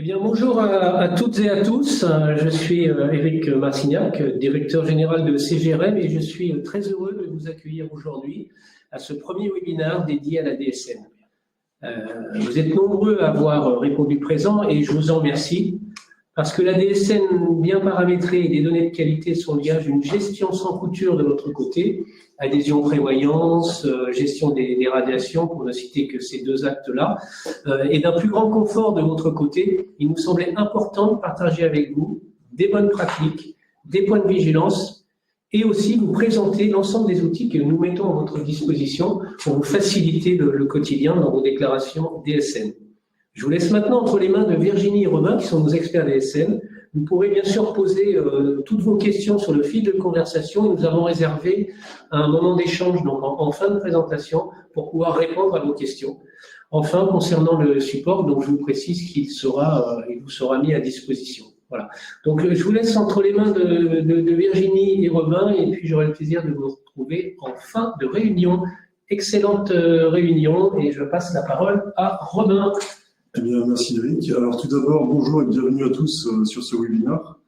Eh bien, bonjour à toutes et à tous. Je suis Éric Marcignac, directeur général de CGRM, et je suis très heureux de vous accueillir aujourd'hui à ce premier webinaire dédié à la DSN. Vous êtes nombreux à avoir répondu présent et je vous en remercie parce que la DSN bien paramétrée et des données de qualité sont le gage d'une gestion sans couture de notre côté, adhésion, prévoyance, gestion des radiations, pour ne citer que ces deux actes-là, et d'un plus grand confort de votre côté. Il nous semblait important de partager avec vous des bonnes pratiques, des points de vigilance et aussi vous présenter l'ensemble des outils que nous mettons à votre disposition pour vous faciliter le quotidien dans vos déclarations DSN. Je vous laisse maintenant entre les mains de Virginie et Romain, qui sont nos experts DSN. Vous pourrez bien sûr poser toutes vos questions sur le fil de conversation et nous avons réservé un moment d'échange en fin de présentation pour pouvoir répondre à vos questions. Enfin, concernant le support, donc je vous précise qu'il vous sera mis à disposition. Voilà. Donc je vous laisse entre les mains de Virginie et Romain et puis j'aurai le plaisir de vous retrouver en fin de réunion. Excellente réunion et je passe la parole à Romain. Eh bien, merci Eric. Alors tout d'abord, bonjour et bienvenue à tous sur ce webinaire.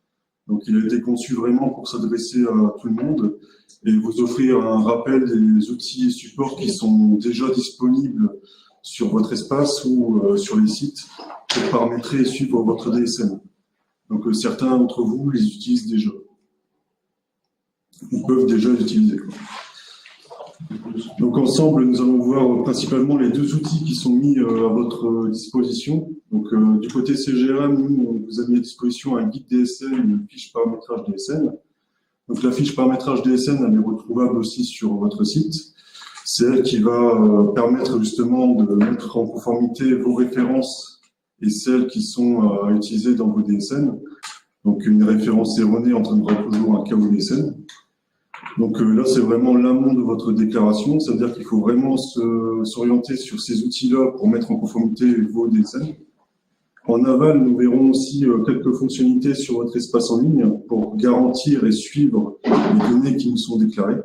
Donc il a été conçu vraiment pour s'adresser à tout le monde et vous offrir un rappel des outils et supports qui sont déjà disponibles sur votre espace ou sur les sites pour paramétrer et suivre votre DSN. Donc certains d'entre vous les utilisent déjà, ou peuvent déjà les utiliser. Donc ensemble, nous allons voir principalement les deux outils qui sont mis à votre disposition. Donc du côté CGRM, nous, on vous a mis à disposition un guide DSN et une fiche paramétrage DSN. Donc la fiche paramétrage DSN, elle est retrouvable aussi sur votre site. C'est elle qui va permettre justement de mettre en conformité vos références et celles qui sont utilisées dans vos DSN. Donc une référence erronée entraînera toujours un KO DSN. Donc là, c'est vraiment l'amont de votre déclaration, c'est-à-dire qu'il faut vraiment s'orienter sur ces outils-là pour mettre en conformité vos DSN. En aval, nous verrons aussi quelques fonctionnalités sur votre espace en ligne pour garantir et suivre les données qui nous sont déclarées.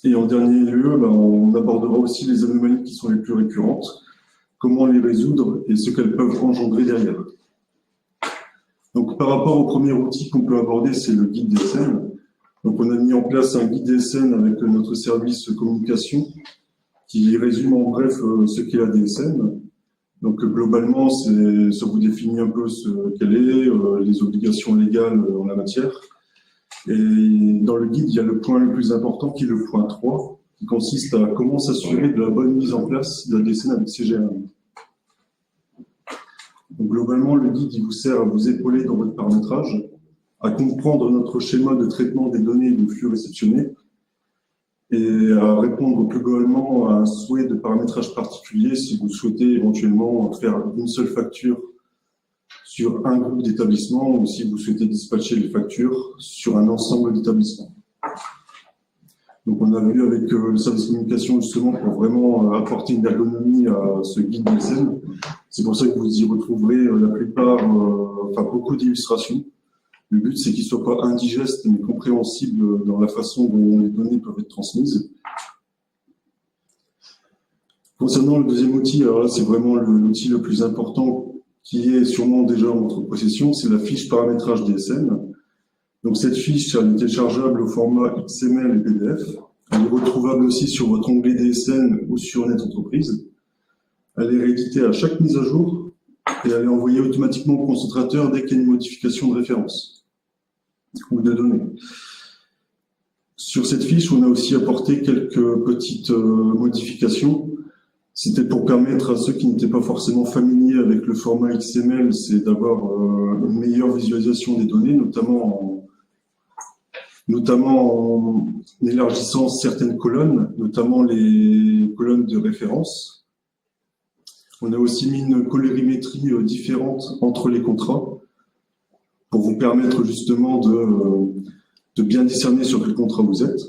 Et en dernier lieu, on abordera aussi les anomalies qui sont les plus récurrentes, comment les résoudre et ce qu'elles peuvent engendrer derrière. Donc par rapport au premier outil qu'on peut aborder, c'est le guide DSN. Donc, on a mis en place un guide DSN avec notre service communication qui résume en bref ce qu'est la DSN. Donc, globalement, ça vous définit un peu ce qu'elle est, les obligations légales en la matière. Et dans le guide, il y a le point le plus important qui est le point 3, qui consiste à comment s'assurer de la bonne mise en place de la DSN avec CGRM. Donc, globalement, le guide il vous sert à vous épauler dans votre paramétrage, à comprendre notre schéma de traitement des données de flux réceptionnés et à répondre plus globalement à un souhait de paramétrage particulier si vous souhaitez éventuellement faire une seule facture sur un groupe d'établissements ou si vous souhaitez dispatcher les factures sur un ensemble d'établissements. Donc on a vu avec le service communication justement pour vraiment apporter une ergonomie à ce guide DSN. C'est pour ça que vous y retrouverez la plupart, beaucoup d'illustrations. Le but, c'est qu'il ne soit pas indigeste, mais compréhensible dans la façon dont les données peuvent être transmises. Concernant le deuxième outil, alors là, c'est vraiment l'outil le plus important qui est sûrement déjà en votre possession, c'est la fiche paramétrage DSN. Donc cette fiche, elle est téléchargeable au format XML et PDF. Elle est retrouvable aussi sur votre onglet DSN ou sur Net Entreprise. Elle est rééditée à chaque mise à jour et elle est envoyée automatiquement au concentrateur dès qu'il y a une modification de référence ou de données. Sur cette fiche, on a aussi apporté quelques petites modifications. C'était pour permettre à ceux qui n'étaient pas forcément familiers avec le format XML, c'est d'avoir une meilleure visualisation des données, notamment en élargissant certaines colonnes, notamment les colonnes de référence. On a aussi mis une colorimétrie différente entre les contrats pour vous permettre justement de bien discerner sur quel contrat vous êtes.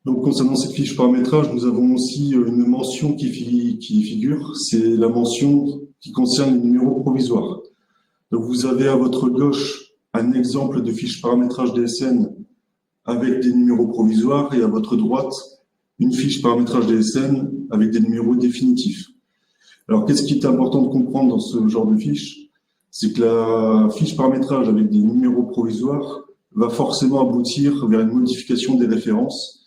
Donc concernant cette fiche paramétrage, nous avons aussi une mention qui figure, c'est la mention qui concerne les numéros provisoires. Donc vous avez à votre gauche un exemple de fiche paramétrage DSN avec des numéros provisoires et à votre droite une fiche paramétrage DSN avec des numéros définitifs. Alors, qu'est-ce qui est important de comprendre dans ce genre de fiche? C'est que la fiche paramétrage avec des numéros provisoires va forcément aboutir vers une modification des références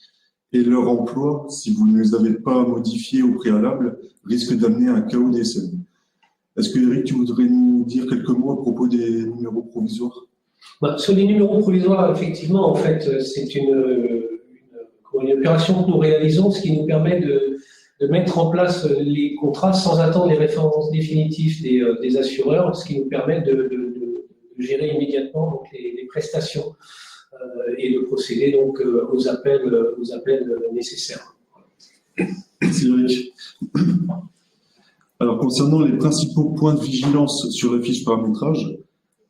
et leur emploi, si vous ne les avez pas modifiés au préalable, risque d'amener à un chaos DSM. Est-ce que Eric, tu voudrais nous dire quelques mots à propos des numéros provisoires? Sur les numéros provisoires, effectivement, en fait, c'est une opération que nous réalisons, ce qui nous permet de mettre en place les contrats sans attendre les références définitives des assureurs, ce qui nous permet de gérer immédiatement donc, les prestations et de procéder donc aux appels nécessaires. Merci Eric. Alors, concernant les principaux points de vigilance sur la fiche paramétrage,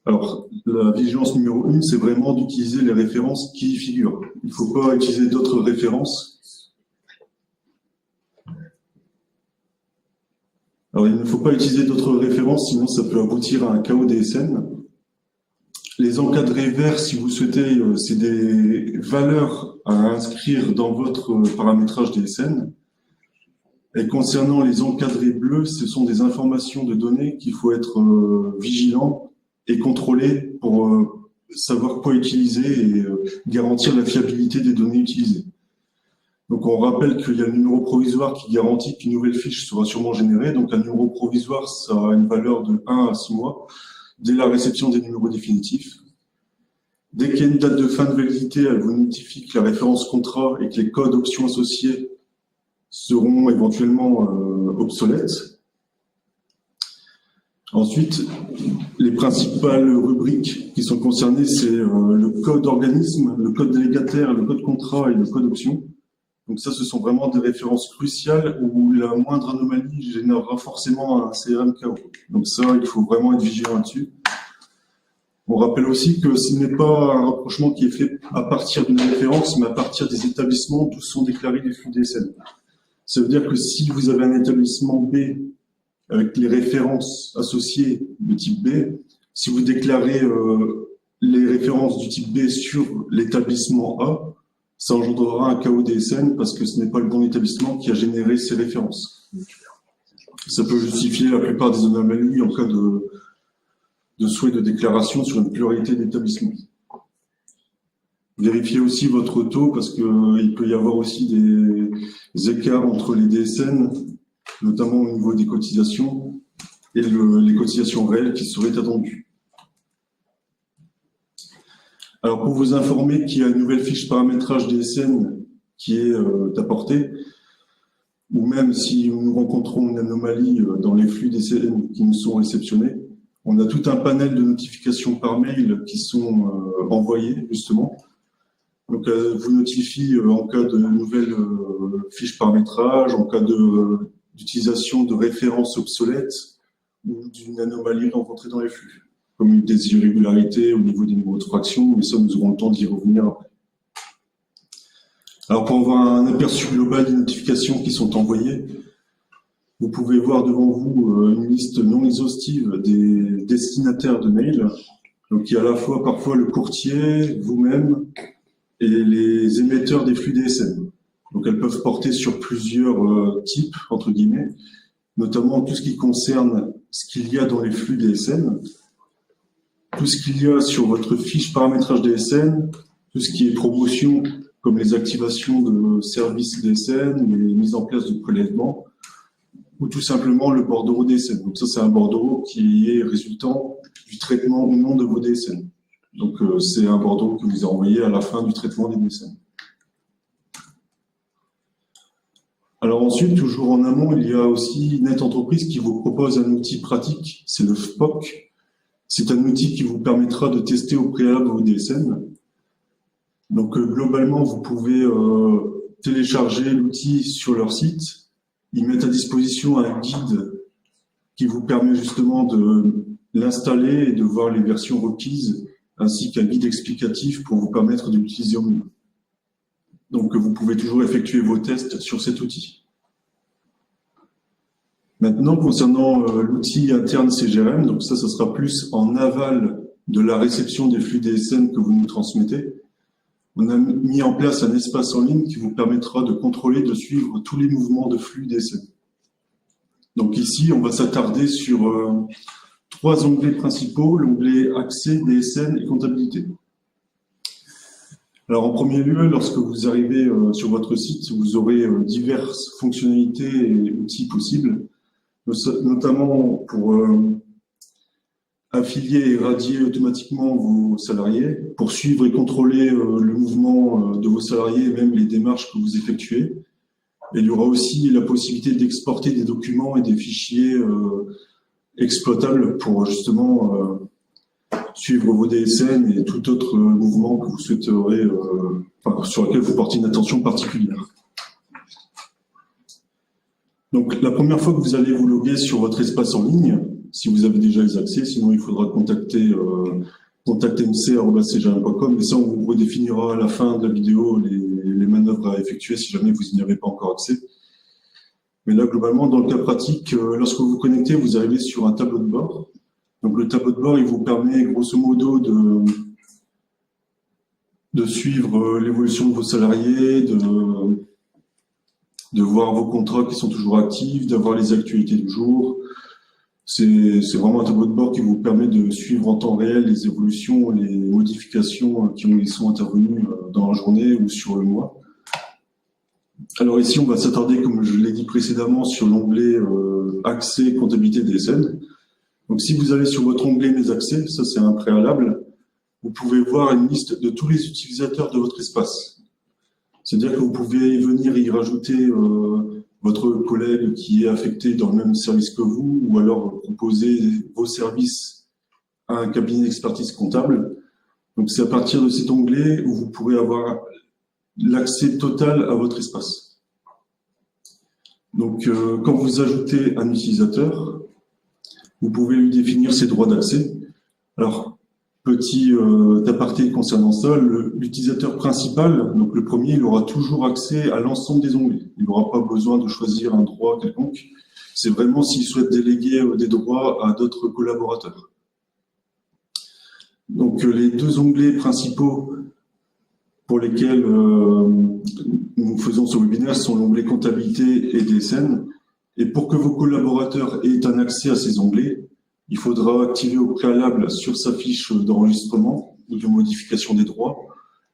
alors, la vigilance numéro 1, c'est vraiment d'utiliser les références qui y figurent. Il ne faut pas utiliser d'autres références. Alors, il ne faut pas utiliser d'autres références, sinon ça peut aboutir à un chaos DSN. Les encadrés verts, si vous souhaitez, c'est des valeurs à inscrire dans votre paramétrage DSN. Et concernant les encadrés bleus, ce sont des informations de données qu'il faut être vigilant et contrôler pour savoir quoi utiliser et garantir la fiabilité des données utilisées. Donc on rappelle qu'il y a le numéro provisoire qui garantit qu'une nouvelle fiche sera sûrement générée. Donc un numéro provisoire, ça a une valeur de 1 à 6 mois dès la réception des numéros définitifs. Dès qu'il y a une date de fin de validité, elle vous notifie que la référence contrat et que les codes options associés seront éventuellement obsolètes. Ensuite, les principales rubriques qui sont concernées, c'est le code organisme, le code délégataire, le code contrat et le code option. Donc ça, ce sont vraiment des références cruciales où la moindre anomalie générera forcément un CRM KO. Donc ça, il faut vraiment être vigilant là-dessus. On rappelle aussi que ce n'est pas un rapprochement qui est fait à partir d'une référence, mais à partir des établissements d'où sont déclarés les flux DSN. Ça veut dire que si vous avez un établissement B avec les références associées de type B, si vous déclarez les références du type B sur l'établissement A, ça engendrera un chaos DSN parce que ce n'est pas le bon établissement qui a généré ces références. Ça peut justifier la plupart des anomalies en cas de souhait de déclaration sur une pluralité d'établissements. Vérifiez aussi votre taux parce qu'il peut y avoir aussi des écarts entre les DSN, notamment au niveau des cotisations et les cotisations réelles qui seraient attendues. Alors pour vous informer qu'il y a une nouvelle fiche paramétrage DSN qui est apportée, ou même si nous rencontrons une anomalie dans les flux DSN qui nous sont réceptionnés, on a tout un panel de notifications par mail qui sont envoyées justement. Donc, vous notifie en cas de nouvelle fiche paramétrage, en cas d'utilisation de références obsolètes ou d'une anomalie rencontrée dans les flux, comme des irrégularités au niveau des niveaux de fraction, mais ça, nous aurons le temps d'y revenir après. Alors, pour avoir un aperçu global des notifications qui sont envoyées, vous pouvez voir devant vous une liste non exhaustive des destinataires de mails. Donc, il y a à la fois parfois le courtier, vous-même, et les émetteurs des flux DSN. Donc elles peuvent porter sur plusieurs types, entre guillemets, notamment tout ce qui concerne ce qu'il y a dans les flux DSN, tout ce qu'il y a sur votre fiche paramétrage DSN, tout ce qui est promotion, comme les activations de services DSN, les mises en place de prélèvements, ou tout simplement le bordereau DSN. Donc ça, c'est un bordereau qui est résultant du traitement ou non de vos DSN. Donc, c'est un bordereau que vous a envoyé à la fin du traitement des DSN. Alors ensuite, toujours en amont, il y a aussi Net Entreprise qui vous propose un outil pratique, c'est le FPOC. C'est un outil qui vous permettra de tester au préalable vos DSN. Donc, globalement, vous pouvez télécharger l'outil sur leur site. Ils mettent à disposition un guide qui vous permet justement de l'installer et de voir les versions requises, ainsi qu'un guide explicatif pour vous permettre de l'utiliser au mieux. Donc, vous pouvez toujours effectuer vos tests sur cet outil. Maintenant, concernant l'outil interne CGRM, donc ça sera plus en aval de la réception des flux DSN que vous nous transmettez. On a mis en place un espace en ligne qui vous permettra de contrôler, de suivre tous les mouvements de flux DSN. Donc ici, on va s'attarder sur trois onglets principaux, l'onglet accès, DSN et comptabilité. Alors en premier lieu, lorsque vous arrivez sur votre site, vous aurez diverses fonctionnalités et outils possibles, notamment pour affilier et radier automatiquement vos salariés, pour suivre et contrôler le mouvement de vos salariés et même les démarches que vous effectuez. Et il y aura aussi la possibilité d'exporter des documents et des fichiers exploitables pour justement suivre vos DSN et tout autre mouvement que vous souhaiterez, sur lequel vous portez une attention particulière. Donc la première fois que vous allez vous loguer sur votre espace en ligne, si vous avez déjà les accès, sinon il faudra contacter contactmc@cgrm.com, mais ça on vous redéfinira à la fin de la vidéo les manœuvres à effectuer si jamais vous n'y avez pas encore accès. Mais là globalement, dans le cas pratique, lorsque vous vous connectez, vous arrivez sur un tableau de bord. Donc le tableau de bord, il vous permet grosso modo de suivre l'évolution de vos salariés, de voir vos contrats qui sont toujours actifs, d'avoir les actualités du jour. C'est vraiment un tableau de bord qui vous permet de suivre en temps réel les évolutions, les modifications qui sont intervenues dans la journée ou sur le mois. Alors ici, on va s'attarder, comme je l'ai dit précédemment, sur l'onglet accès, comptabilité, DSN. Donc si vous allez sur votre onglet Mes accès, ça c'est un préalable, vous pouvez voir une liste de tous les utilisateurs de votre espace. C'est-à-dire que vous pouvez venir y rajouter votre collègue qui est affecté dans le même service que vous, ou alors proposer vos services à un cabinet d'expertise comptable. Donc c'est à partir de cet onglet où vous pourrez avoir l'accès total à votre espace. Donc quand vous ajoutez un utilisateur, vous pouvez lui définir ses droits d'accès. Alors, petit aparté concernant ça, l'utilisateur principal, donc le premier, il aura toujours accès à l'ensemble des onglets. Il n'aura pas besoin de choisir un droit quelconque. C'est vraiment s'il souhaite déléguer des droits à d'autres collaborateurs. Donc, les deux onglets principaux pour lesquels nous faisons ce webinaire sont l'onglet comptabilité et DSN. Et pour que vos collaborateurs aient un accès à ces onglets, il faudra activer au préalable sur sa fiche d'enregistrement ou de modification des droits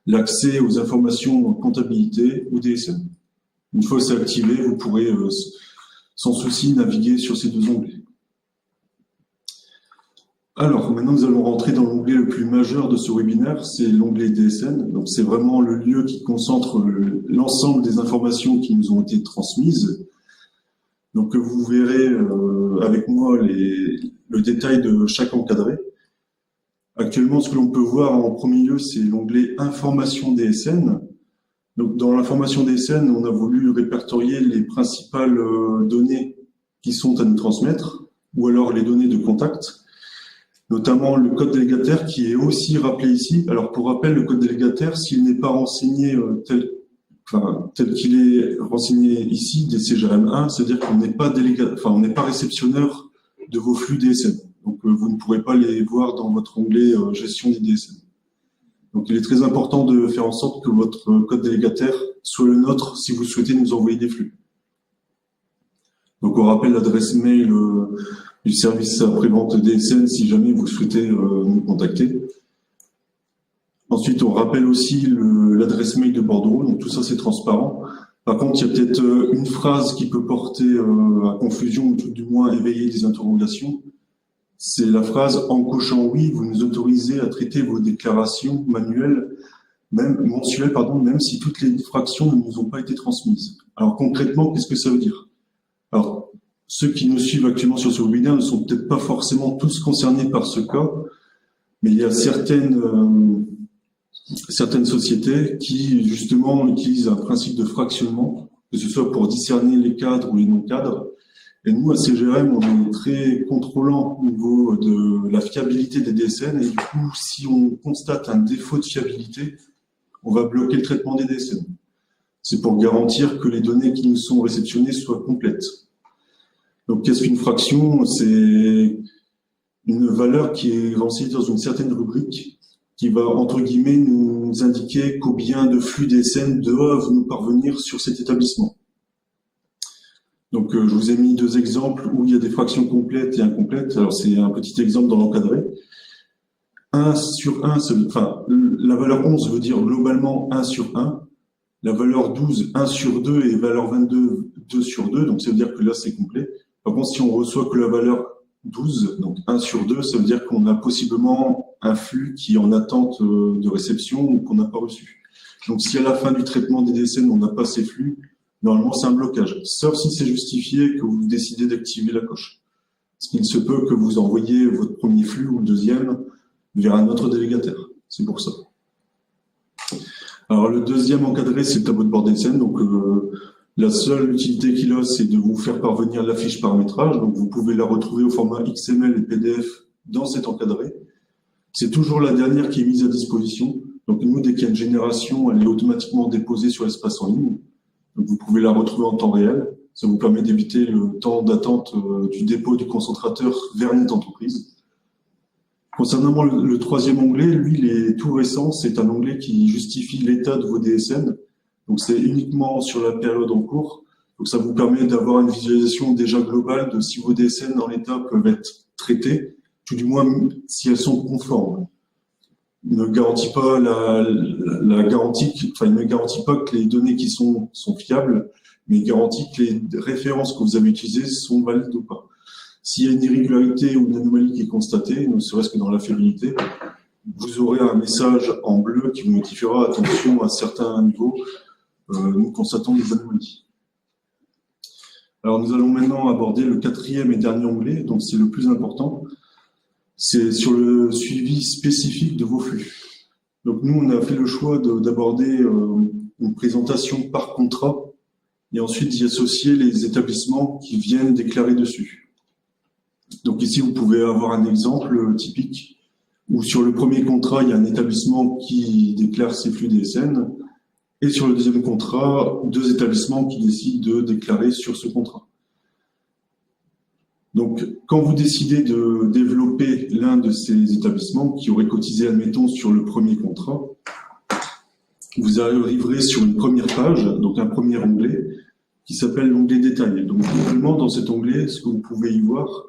l'accès aux informations comptabilité ou DSN. Une fois c'est activé, vous pourrez sans souci naviguer sur ces deux onglets. Alors maintenant nous allons rentrer dans l'onglet le plus majeur de ce webinaire, c'est l'onglet DSN. Donc c'est vraiment le lieu qui concentre l'ensemble des informations qui nous ont été transmises. Donc vous verrez avec moi le détail de chaque encadré. Actuellement, ce que l'on peut voir en premier lieu, c'est l'onglet Information DSN. Donc dans l'information DSN, on a voulu répertorier les principales données qui sont à nous transmettre, ou alors les données de contact, notamment le code délégataire qui est aussi rappelé ici. Alors pour rappel, le code délégataire, s'il n'est pas renseigné tel qu'il est renseigné ici des CGRM1, c'est-à-dire qu'on n'est pas on n'est pas réceptionneur de vos flux DSN. Donc vous ne pourrez pas les voir dans votre onglet gestion des DSN. Donc il est très important de faire en sorte que votre code délégataire soit le nôtre si vous souhaitez nous envoyer des flux. Donc on rappelle l'adresse mail du service après-vente DSN si jamais vous souhaitez nous contacter. Ensuite, on rappelle aussi l'adresse mail de bordereau, donc tout ça c'est transparent. Par contre, il y a peut-être une phrase qui peut porter à confusion ou tout du moins éveiller des interrogations. C'est la phrase « En cochant oui, vous nous autorisez à traiter vos déclarations mensuelles, même si toutes les fractions ne nous ont pas été transmises. » Alors concrètement, qu'est-ce que ça veut dire? Alors, ceux qui nous suivent actuellement sur ce webinaire ne sont peut-être pas forcément tous concernés par ce cas, mais il y a certaines sociétés qui, justement, utilisent un principe de fractionnement, que ce soit pour discerner les cadres ou les non-cadres. Et nous, à CGRM, on est très contrôlant au niveau de la fiabilité des DSN. Et du coup, si on constate un défaut de fiabilité, on va bloquer le traitement des DSN. C'est pour garantir que les données qui nous sont réceptionnées soient complètes. Donc, qu'est-ce qu'une fraction? C'est une valeur qui est renseignée dans une certaine rubrique qui va, entre guillemets, nous indiquer combien de flux DSN doivent nous parvenir sur cet établissement. Donc, je vous ai mis deux exemples où il y a des fractions complètes et incomplètes. Alors, c'est un petit exemple dans l'encadré. 1 sur 1, enfin, la valeur 11 veut dire globalement 1 sur 1. La valeur 12, 1 sur 2 et valeur 22, 2 sur 2. Donc, ça veut dire que là, c'est complet. Par contre, si on reçoit que la valeur 12, donc 1 sur 2, ça veut dire qu'on a possiblement un flux qui est en attente de réception ou qu'on n'a pas reçu. Donc, si à la fin du traitement des DSN, on n'a pas ces flux, normalement, c'est un blocage. Sauf si c'est justifié que vous décidez d'activer la coche. Parce qu'il se peut que vous envoyez votre premier flux ou le deuxième vers un autre délégataire. C'est pour ça. Alors, le deuxième encadré, c'est le tableau de bord DSN. Donc, la seule utilité qu'il a, c'est de vous faire parvenir la fiche paramétrage. Donc, vous pouvez la retrouver au format XML et PDF dans cet encadré. C'est toujours la dernière qui est mise à disposition. Donc, nous, dès qu'il y a une génération, elle est automatiquement déposée sur l'espace en ligne. Donc, vous pouvez la retrouver en temps réel. Ça vous permet d'éviter le temps d'attente du dépôt du concentrateur vers notre entreprise. Concernant le troisième onglet, lui, il est tout récent. C'est un onglet qui justifie l'état de vos DSN. Donc, c'est uniquement sur la période en cours. Donc, ça vous permet d'avoir une visualisation déjà globale de si vos DSN dans l'état peuvent être traités, tout du moins si elles sont conformes. Il ne garantit pas la garantie, enfin, il ne garantit pas que les données qui sont fiables, mais il garantit que les références que vous avez utilisées sont valides ou pas. S'il y a une irrégularité ou une anomalie qui est constatée, ne serait-ce que dans la fiabilité, vous aurez un message en bleu qui vous notifiera attention à certains niveaux, nous constatons des anomalies. Alors nous allons maintenant aborder le quatrième et dernier onglet, donc c'est le plus important. C'est sur le suivi spécifique de vos flux. Donc nous, on a fait le choix d'aborder une présentation par contrat et ensuite d'y associer les établissements qui viennent déclarer dessus. Donc ici, vous pouvez avoir un exemple typique où sur le premier contrat, il y a un établissement qui déclare ses flux DSN et sur le deuxième contrat, deux établissements qui décident de déclarer sur ce contrat. Donc, quand vous décidez de développer l'un de ces établissements qui aurait cotisé, admettons, sur le premier contrat, vous arriverez sur une première page, donc un premier onglet, qui s'appelle l'onglet détail. Donc, globalement, dans cet onglet, ce que vous pouvez y voir,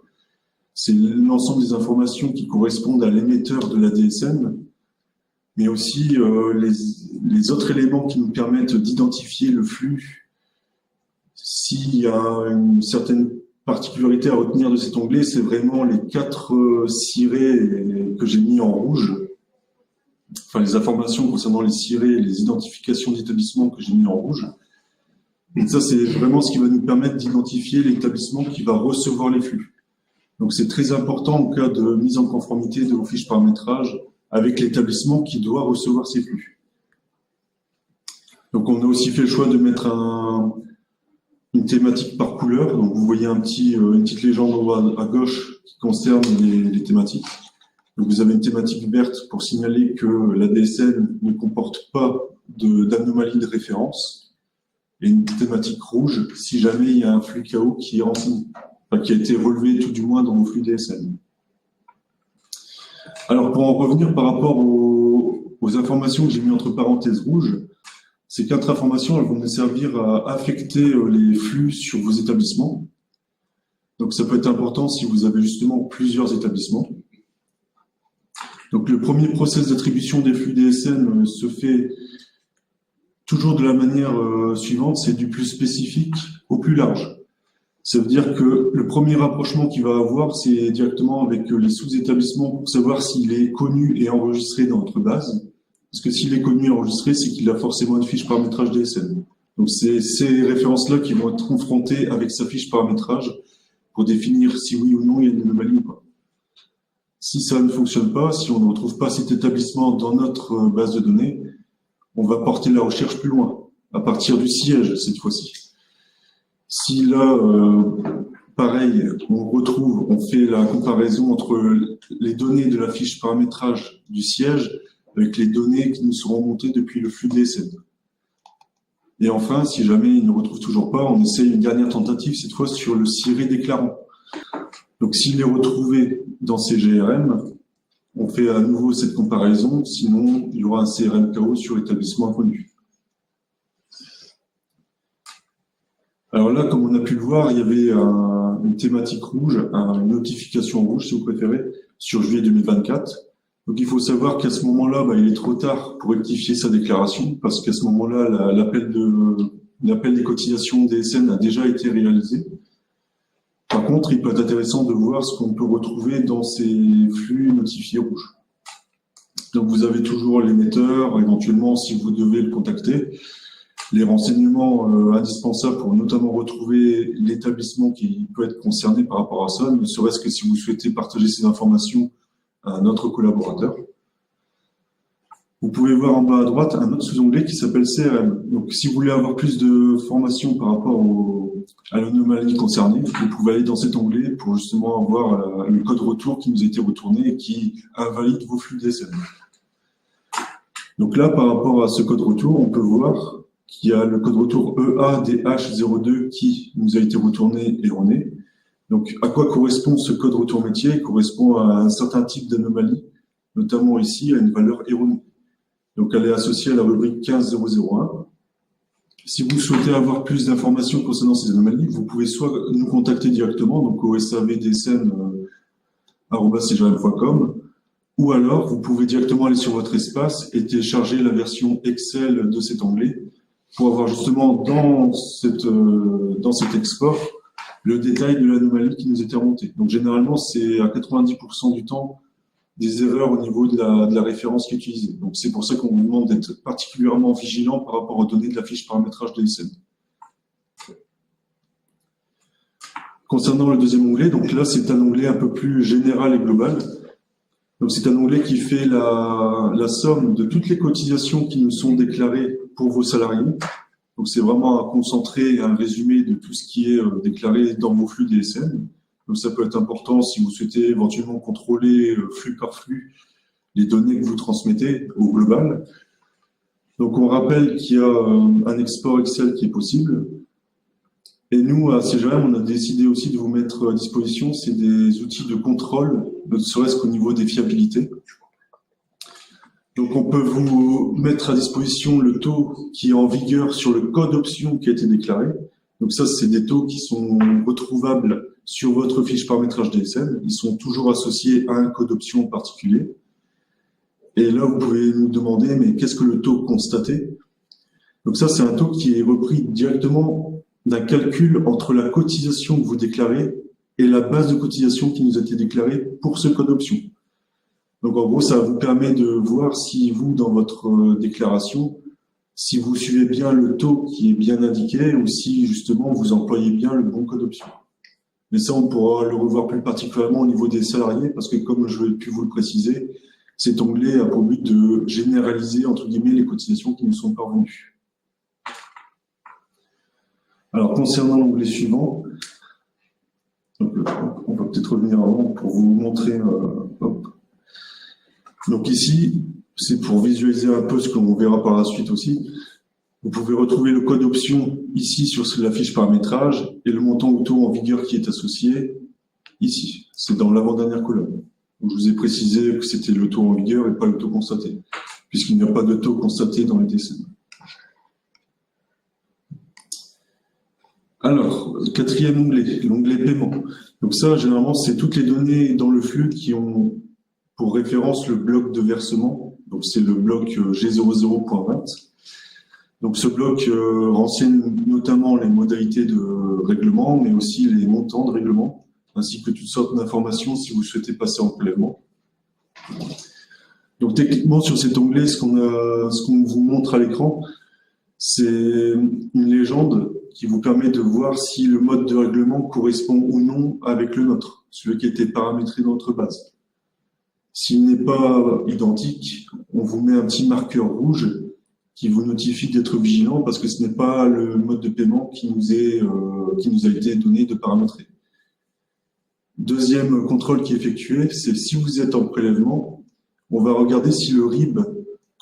c'est l'ensemble des informations qui correspondent à l'émetteur de la DSN, mais aussi les autres éléments qui nous permettent d'identifier le flux. S'il y a une certaine particularité à retenir de cet onglet, c'est vraiment les 4 cirés que j'ai mis en rouge, enfin les informations concernant les cirés et les identifications d'établissements que j'ai mis en rouge. Et ça, c'est vraiment ce qui va nous permettre d'identifier l'établissement qui va recevoir les flux. Donc c'est très important en cas de mise en conformité de vos fiches paramétrage avec l'établissement qui doit recevoir ces flux. Donc on a aussi fait le choix de mettre une thématique par couleur. Donc vous voyez une petite légende en haut à gauche qui concerne les thématiques. Donc vous avez une thématique verte pour signaler que la DSN ne comporte pas d'anomalie de référence, et une thématique rouge si jamais il y a un flux KO qui est renseigné, enfin, qui a été relevé tout du moins dans vos flux DSN. Alors pour en revenir par rapport aux informations que j'ai mis entre parenthèses rouges, ces 4 informations, elles vont nous servir à affecter les flux sur vos établissements. Donc, ça peut être important si vous avez justement plusieurs établissements. Donc, le premier process d'attribution des flux DSN se fait toujours de la manière suivante, c'est du plus spécifique au plus large. Ça veut dire que le premier rapprochement qu'il va avoir, c'est directement avec les sous-établissements pour savoir s'il est connu et enregistré dans notre base. Parce que s'il est connu et enregistré, c'est qu'il a forcément une fiche paramétrage DSN. Donc, c'est ces références-là qui vont être confrontées avec sa fiche paramétrage pour définir si oui ou non il y a une anomalie ou pas. Si ça ne fonctionne pas, si on ne retrouve pas cet établissement dans notre base de données, on va porter la recherche plus loin, à partir du siège cette fois-ci. Si là, pareil, on fait la comparaison entre les données de la fiche paramétrage du siège avec les données qui nous sont remontées depuis le flux DSN. Et enfin, si jamais il ne retrouve toujours pas, on essaye une dernière tentative, cette fois sur le ciré déclarant. Donc s'il est retrouvé dans CGRM, on fait à nouveau cette comparaison, sinon il y aura un CRM KO sur établissement inconnu. Alors là, comme on a pu le voir, il y avait une thématique rouge, une notification rouge, si vous préférez, sur juillet 2024. Donc il faut savoir qu'à ce moment-là, il est trop tard pour rectifier sa déclaration, parce qu'à ce moment-là, l'appel des cotisations DSN a déjà été réalisé. Par contre, il peut être intéressant de voir ce qu'on peut retrouver dans ces flux notifiés rouges. Donc vous avez toujours l'émetteur, éventuellement si vous devez le contacter, les renseignements indispensables pour notamment retrouver l'établissement qui peut être concerné par rapport à ça, ne serait-ce que si vous souhaitez partager ces informations à un autre collaborateur. Vous pouvez voir en bas à droite un autre sous-onglet qui s'appelle CRM. Donc si vous voulez avoir plus de formation par rapport à l'anomalie concernée, vous pouvez aller dans cet onglet pour justement avoir le code retour qui nous a été retourné et qui invalide vos flux DSN. Donc là, par rapport à ce code retour, on peut voir qu'il y a le code retour EADH02 qui nous a été retourné erroné. Donc, à quoi correspond ce code retour métier? Il correspond à un certain type d'anomalie, notamment ici à une valeur erronée. Donc, elle est associée à la rubrique 15001. Si vous souhaitez avoir plus d'informations concernant ces anomalies, vous pouvez soit nous contacter directement, donc au savdsn@cgrm.com, ou alors vous pouvez directement aller sur votre espace et télécharger la version Excel de cet onglet pour avoir justement dans cet export le détail de l'anomalie qui nous était remontée. Donc généralement, c'est à 90% du temps des erreurs au niveau de la référence qui est utilisée. Donc c'est pour ça qu'on vous demande d'être particulièrement vigilant par rapport aux données de la fiche paramétrage DSN. Concernant le deuxième onglet, donc là c'est un onglet un peu plus général et global. Donc c'est un onglet qui fait la somme de toutes les cotisations qui nous sont déclarées pour vos salariés. Donc c'est vraiment un concentré, un résumé de tout ce qui est déclaré dans vos flux DSN. Donc ça peut être important si vous souhaitez éventuellement contrôler flux par flux les données que vous transmettez au global. Donc on rappelle qu'il y a un export Excel qui est possible. Et nous, à CGRM, on a décidé aussi de vous mettre à disposition, c'est des outils de contrôle, ne serait-ce qu'au niveau des fiabilités. Donc on peut vous mettre à disposition le taux qui est en vigueur sur le code option qui a été déclaré. Donc ça, c'est des taux qui sont retrouvables sur votre fiche paramétrage DSN. Ils sont toujours associés à un code option particulier. Et là, vous pouvez nous demander, mais qu'est-ce que le taux constaté? Donc ça, c'est un taux qui est repris directement d'un calcul entre la cotisation que vous déclarez et la base de cotisation qui nous a été déclarée pour ce code option. Donc en gros, ça vous permet de voir si vous, dans votre déclaration, si vous suivez bien le taux qui est bien indiqué ou si justement vous employez bien le bon code option. Mais ça, on pourra le revoir plus particulièrement au niveau des salariés parce que comme je vais pu vous le préciser, cet onglet a pour but de généraliser, entre guillemets, les cotisations qui nous sont parvenues. Alors, concernant l'onglet suivant, donc, on va peut-être revenir avant pour vous montrer. Donc ici, c'est pour visualiser un peu ce qu'on verra par la suite aussi. Vous pouvez retrouver le code option ici sur la fiche paramétrage et le montant ou taux en vigueur qui est associé ici. C'est dans l'avant-dernière colonne. Donc, je vous ai précisé que c'était le taux en vigueur et pas le taux constaté, puisqu'il n'y a pas de taux constaté dans les DSN. Alors, quatrième onglet, l'onglet paiement. Donc ça, généralement, c'est toutes les données dans le flux qui ont pour référence le bloc de versement. Donc c'est le bloc G00.20. Donc ce bloc renseigne notamment les modalités de règlement, mais aussi les montants de règlement, ainsi que toutes sortes d'informations si vous souhaitez passer en prélèvement. Donc techniquement, sur cet onglet, ce qu'on vous montre à l'écran, c'est une légende qui vous permet de voir si le mode de règlement correspond ou non avec le nôtre, celui qui a été paramétré dans notre base. S'il n'est pas identique, on vous met un petit marqueur rouge qui vous notifie d'être vigilant parce que ce n'est pas le mode de paiement qui nous a été donné de paramétrer. Deuxième contrôle qui est effectué, c'est si vous êtes en prélèvement, on va regarder si le RIB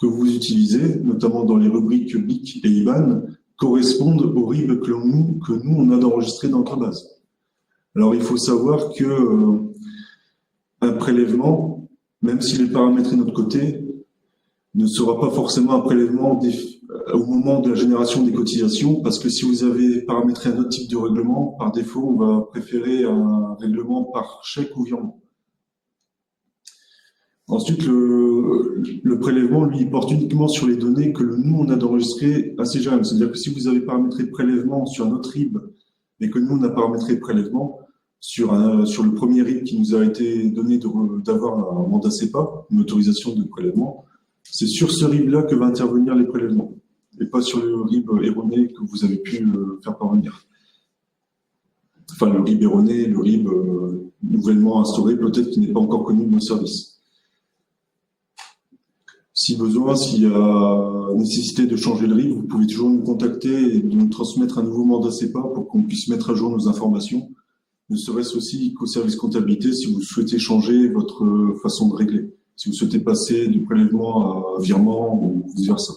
que vous utilisez, notamment dans les rubriques BIC et IBAN, correspondent au RIB que nous on a d'enregistré dans notre base. Alors il faut savoir que un prélèvement, même s'il est paramétré de notre côté, ne sera pas forcément un prélèvement au moment de la génération des cotisations, parce que si vous avez paramétré un autre type de règlement, par défaut, on va préférer un règlement par chèque ou virement. Ensuite, le prélèvement, lui, il porte uniquement sur les données que nous, on a d'enregistrer à CGRM. C'est-à-dire que si vous avez paramétré prélèvement sur un autre RIB et que nous, on a paramétré prélèvement sur le premier RIB qui nous a été donné d'avoir un mandat CEPA, une autorisation de prélèvement, c'est sur ce RIB-là que va intervenir les prélèvements et pas sur le RIB erroné que vous avez pu faire parvenir. Enfin, le RIB erroné, le RIB nouvellement instauré, peut-être qui n'est pas encore connu de nos services. Si besoin, s'il y a nécessité de changer le RIB, vous pouvez toujours nous contacter et nous transmettre un nouveau mandat CEPA pour qu'on puisse mettre à jour nos informations. Ne serait-ce aussi qu'au service comptabilité si vous souhaitez changer votre façon de régler. Si vous souhaitez passer du prélèvement à virement ou vice-versa.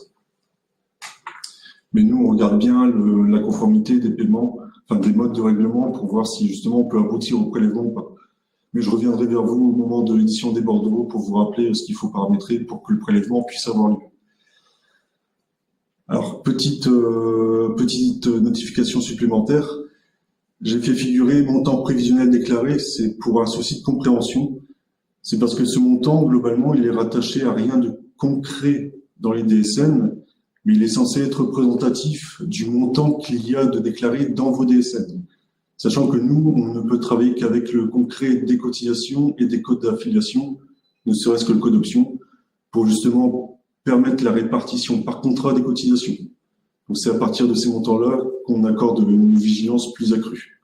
Mais nous, on regarde bien la conformité des paiements, enfin des modes de règlement pour voir si justement on peut aboutir au prélèvement ou pas. Mais je reviendrai vers vous au moment de l'édition des bordereaux pour vous rappeler ce qu'il faut paramétrer pour que le prélèvement puisse avoir lieu. Alors, petite notification supplémentaire. J'ai fait figurer montant prévisionnel déclaré, c'est pour un souci de compréhension. C'est parce que ce montant, globalement, il est rattaché à rien de concret dans les DSN, mais il est censé être représentatif du montant qu'il y a de déclaré dans vos DSN. Sachant que nous, on ne peut travailler qu'avec le concret des cotisations et des codes d'affiliation, ne serait-ce que le code option, pour justement permettre la répartition par contrat des cotisations. Donc c'est à partir de ces montants-là qu'on accorde une vigilance plus accrue.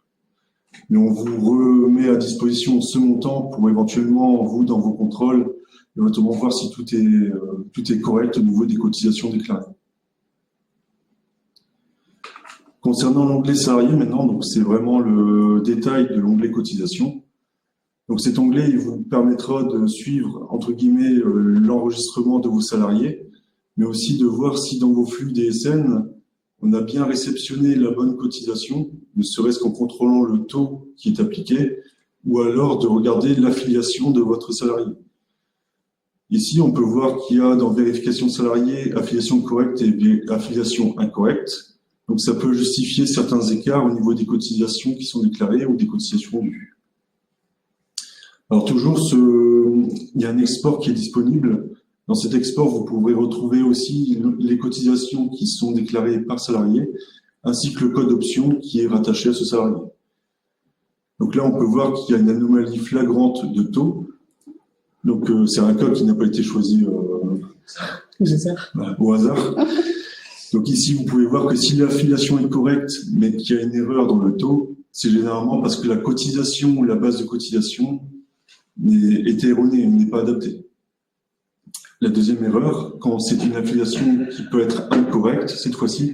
Mais on vous remet à disposition ce montant pour éventuellement, vous, dans vos contrôles, éventuellement voir si tout est correct au niveau des cotisations déclarées. Concernant l'onglet salarié maintenant, donc c'est vraiment le détail de l'onglet cotisation. Donc cet onglet, il vous permettra de suivre, entre guillemets, l'enregistrement de vos salariés, mais aussi de voir si dans vos flux DSN, on a bien réceptionné la bonne cotisation, ne serait-ce qu'en contrôlant le taux qui est appliqué, ou alors de regarder l'affiliation de votre salarié. Ici, on peut voir qu'il y a dans vérification salariée, affiliation correcte et affiliation incorrecte. Donc, ça peut justifier certains écarts au niveau des cotisations qui sont déclarées ou des cotisations dues. Alors, toujours, il y a un export qui est disponible. Dans cet export, vous pourrez retrouver aussi les cotisations qui sont déclarées par salarié, ainsi que le code option qui est rattaché à ce salarié. Donc là, on peut voir qu'il y a une anomalie flagrante de taux. Donc, c'est un code qui n'a pas été choisi au hasard. Donc ici, vous pouvez voir que si l'affiliation est correcte, mais qu'il y a une erreur dans le taux, c'est généralement parce que la cotisation ou la base de cotisation est erronée, n'est pas adaptée. La deuxième erreur, quand c'est une affiliation qui peut être incorrecte, cette fois-ci,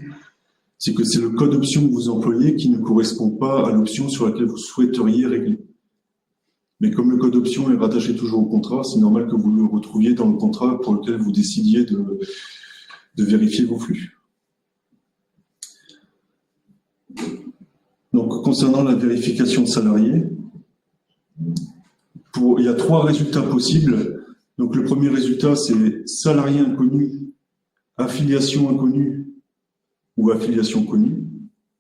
c'est que c'est le code option que vous employez qui ne correspond pas à l'option sur laquelle vous souhaiteriez régler. Mais comme le code option est rattaché toujours au contrat, c'est normal que vous le retrouviez dans le contrat pour lequel vous décidiez de vérifier vos flux. Donc, concernant la vérification salariée, il y a 3 résultats possibles. Donc, le premier résultat, c'est salarié inconnu, affiliation inconnue ou affiliation connue.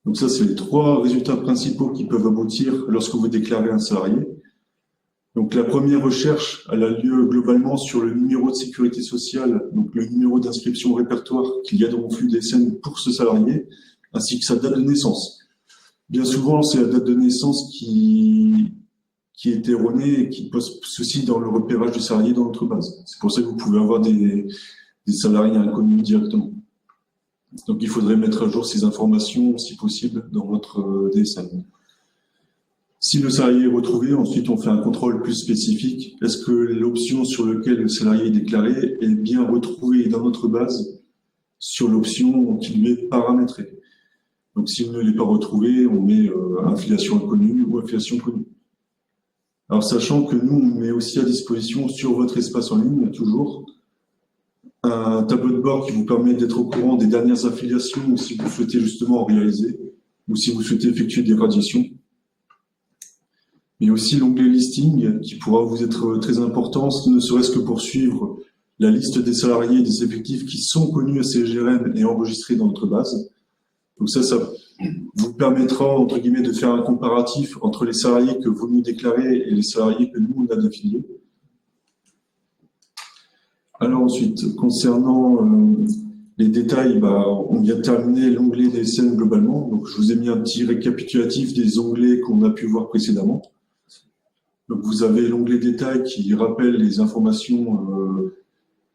Donc, ça, c'est les 3 résultats principaux qui peuvent aboutir lorsque vous déclarez un salarié. Donc, la première recherche, elle a lieu globalement sur le numéro de sécurité sociale, donc le numéro d'inscription au répertoire qu'il y a dans mon flux DSN pour ce salarié, ainsi que sa date de naissance. Bien souvent, c'est la date de naissance qui est erronée et qui pose souci dans le repérage du salarié dans notre base. C'est pour ça que vous pouvez avoir des salariés inconnus directement. Donc, il faudrait mettre à jour ces informations, si possible, dans votre DSN. Si le salarié est retrouvé, ensuite, on fait un contrôle plus spécifique. Est-ce que l'option sur laquelle le salarié est déclaré est bien retrouvée dans notre base sur l'option qui lui est paramétrée? Donc, s'il ne l'est pas retrouvé, on met affiliation inconnue ou affiliation connue. Alors, sachant que nous, on met aussi à disposition sur votre espace en ligne, toujours, un tableau de bord qui vous permet d'être au courant des dernières affiliations, ou si vous souhaitez justement en réaliser, ou si vous souhaitez effectuer des radiations. Mais aussi l'onglet listing qui pourra vous être très important, ne serait-ce que pour suivre la liste des salariés et des effectifs qui sont connus à CGRM et enregistrés dans notre base. Donc ça vous permettra, entre guillemets, de faire un comparatif entre les salariés que vous nous déclarez et les salariés que nous, on a définis. Alors ensuite, concernant les détails, on vient de terminer l'onglet DSN globalement. Donc je vous ai mis un petit récapitulatif des onglets qu'on a pu voir précédemment. Donc vous avez l'onglet détails qui rappelle les informations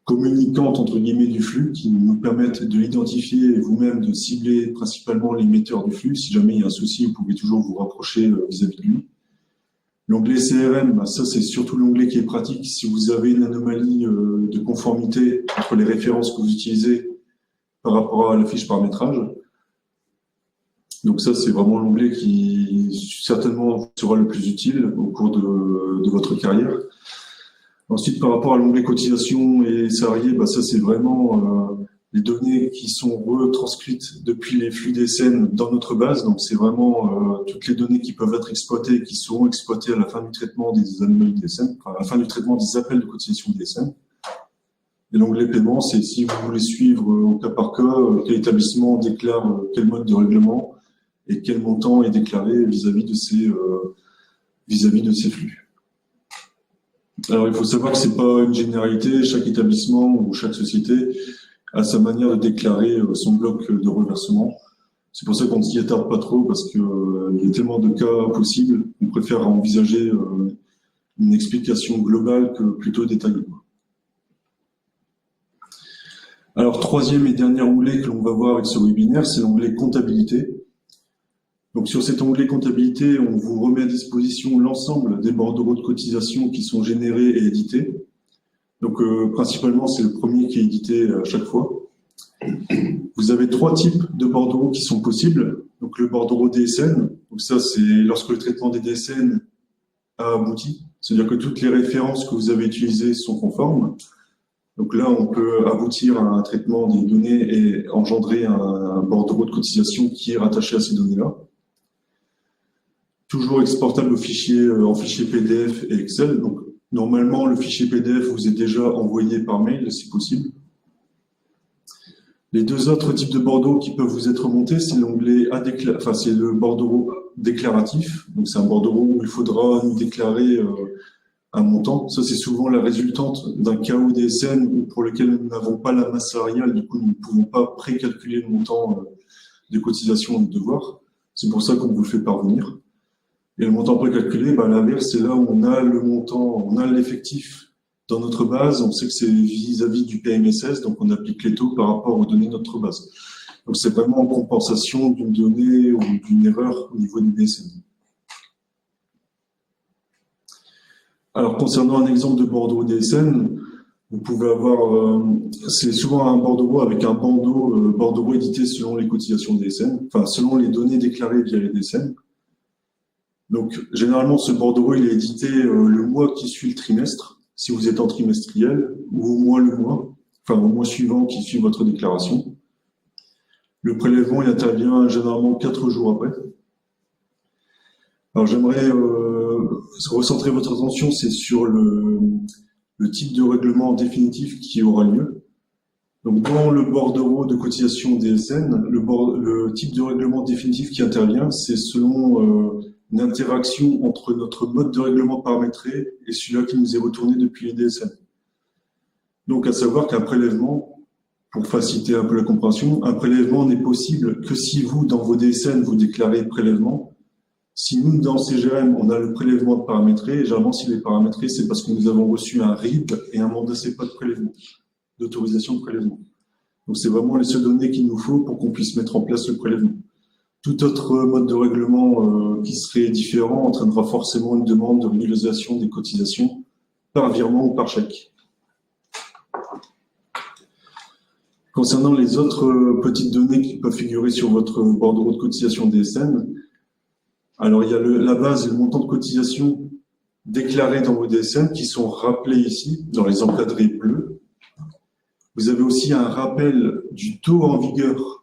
communicantes entre guillemets du flux, qui nous permettent de l'identifier et vous-même de cibler principalement l'émetteur du flux. Si jamais il y a un souci, vous pouvez toujours vous rapprocher vis-à-vis de lui. L'onglet CRM, ça c'est surtout l'onglet qui est pratique si vous avez une anomalie de conformité entre les références que vous utilisez par rapport à la fiche paramétrage. Donc ça c'est vraiment l'onglet qui certainement sera le plus utile au cours de votre carrière. Ensuite, par rapport à l'onglet cotisation et salariés, ça c'est vraiment les données qui sont retranscrites depuis les flux DSN dans notre base. Donc c'est vraiment toutes les données qui peuvent être exploitées et qui seront exploitées à la fin du traitement des anomalies DSN, enfin à la fin du traitement des appels de cotisation DSN. Et l'onglet paiement, c'est si vous voulez suivre au cas par cas quel établissement déclare quel mode de règlement et quel montant est déclaré vis-à-vis de ces flux. Alors, il faut savoir que c'est pas une généralité. Chaque établissement ou chaque société a sa manière de déclarer son bloc de reversement. C'est pour ça qu'on ne s'y attarde pas trop parce qu'il y a tellement de cas possibles. On préfère envisager une explication globale que plutôt détaillée. Alors, troisième et dernier onglet que l'on va voir avec ce webinaire, c'est l'onglet comptabilité. Donc sur cet onglet comptabilité, on vous remet à disposition l'ensemble des bordereaux de cotisation qui sont générés et édités. Donc principalement, c'est le premier qui est édité à chaque fois. Vous avez trois types de bordereaux qui sont possibles. Donc le bordereau DSN, donc ça c'est lorsque le traitement des DSN a abouti, c'est-à-dire que toutes les références que vous avez utilisées sont conformes. Donc là, on peut aboutir à un traitement des données et engendrer un bordereau de cotisation qui est rattaché à ces données-là. Toujours exportable en fichier PDF et Excel. Donc, normalement, le fichier PDF vous est déjà envoyé par mail, si possible. Les deux autres types de bordereaux qui peuvent vous être montés, c'est l'onglet c'est le bordereau déclaratif. Donc, c'est un bordereau où il faudra nous déclarer un montant. Ça, c'est souvent la résultante d'un KO DSN pour lequel nous n'avons pas la masse salariale. Du coup, nous ne pouvons pas précalculer le montant de cotisation et de devoir. C'est pour ça qu'on vous le fait parvenir. Et le montant précalculé, à l'inverse, c'est là où on a le montant, on a l'effectif dans notre base. On sait que c'est vis-à-vis du PMSS, donc on applique les taux par rapport aux données de notre base. Donc c'est vraiment en compensation d'une donnée ou d'une erreur au niveau du DSN. Alors concernant un exemple de bordereau DSN, vous pouvez avoir, c'est souvent un bordereau avec un bordereau édité selon les cotisations DSN, enfin selon les données déclarées via les DSN. Donc, généralement, ce bordereau, il est édité le mois qui suit le trimestre, si vous êtes en trimestriel, ou au mois suivant qui suit votre déclaration. Le prélèvement, il intervient généralement 4 jours après. Alors, j'aimerais recentrer votre attention, c'est sur le type de règlement définitif qui aura lieu. Donc, dans le bordereau de cotisation DSN, le type de règlement définitif qui intervient, c'est selon une interaction entre notre mode de règlement paramétré et celui-là qui nous est retourné depuis les DSN. Donc, à savoir qu'un prélèvement, pour faciliter un peu la compréhension, un prélèvement n'est possible que si vous, dans vos DSN, vous déclarez prélèvement. Si nous, dans CGRM, on a le prélèvement paramétré, généralement, s'il est paramétré, c'est parce que nous avons reçu un RIB et un mandat CEPA de prélèvement, d'autorisation de prélèvement. Donc, c'est vraiment les seules données qu'il nous faut pour qu'on puisse mettre en place le prélèvement. Tout autre mode de règlement qui serait différent entraînera forcément une demande de régularisation des cotisations par virement ou par chèque. Concernant les autres petites données qui peuvent figurer sur votre bordereau de cotisation DSN, alors il y a la base et le montant de cotisation déclarés dans vos DSN qui sont rappelés ici dans les encadrés bleus. Vous avez aussi un rappel du taux en vigueur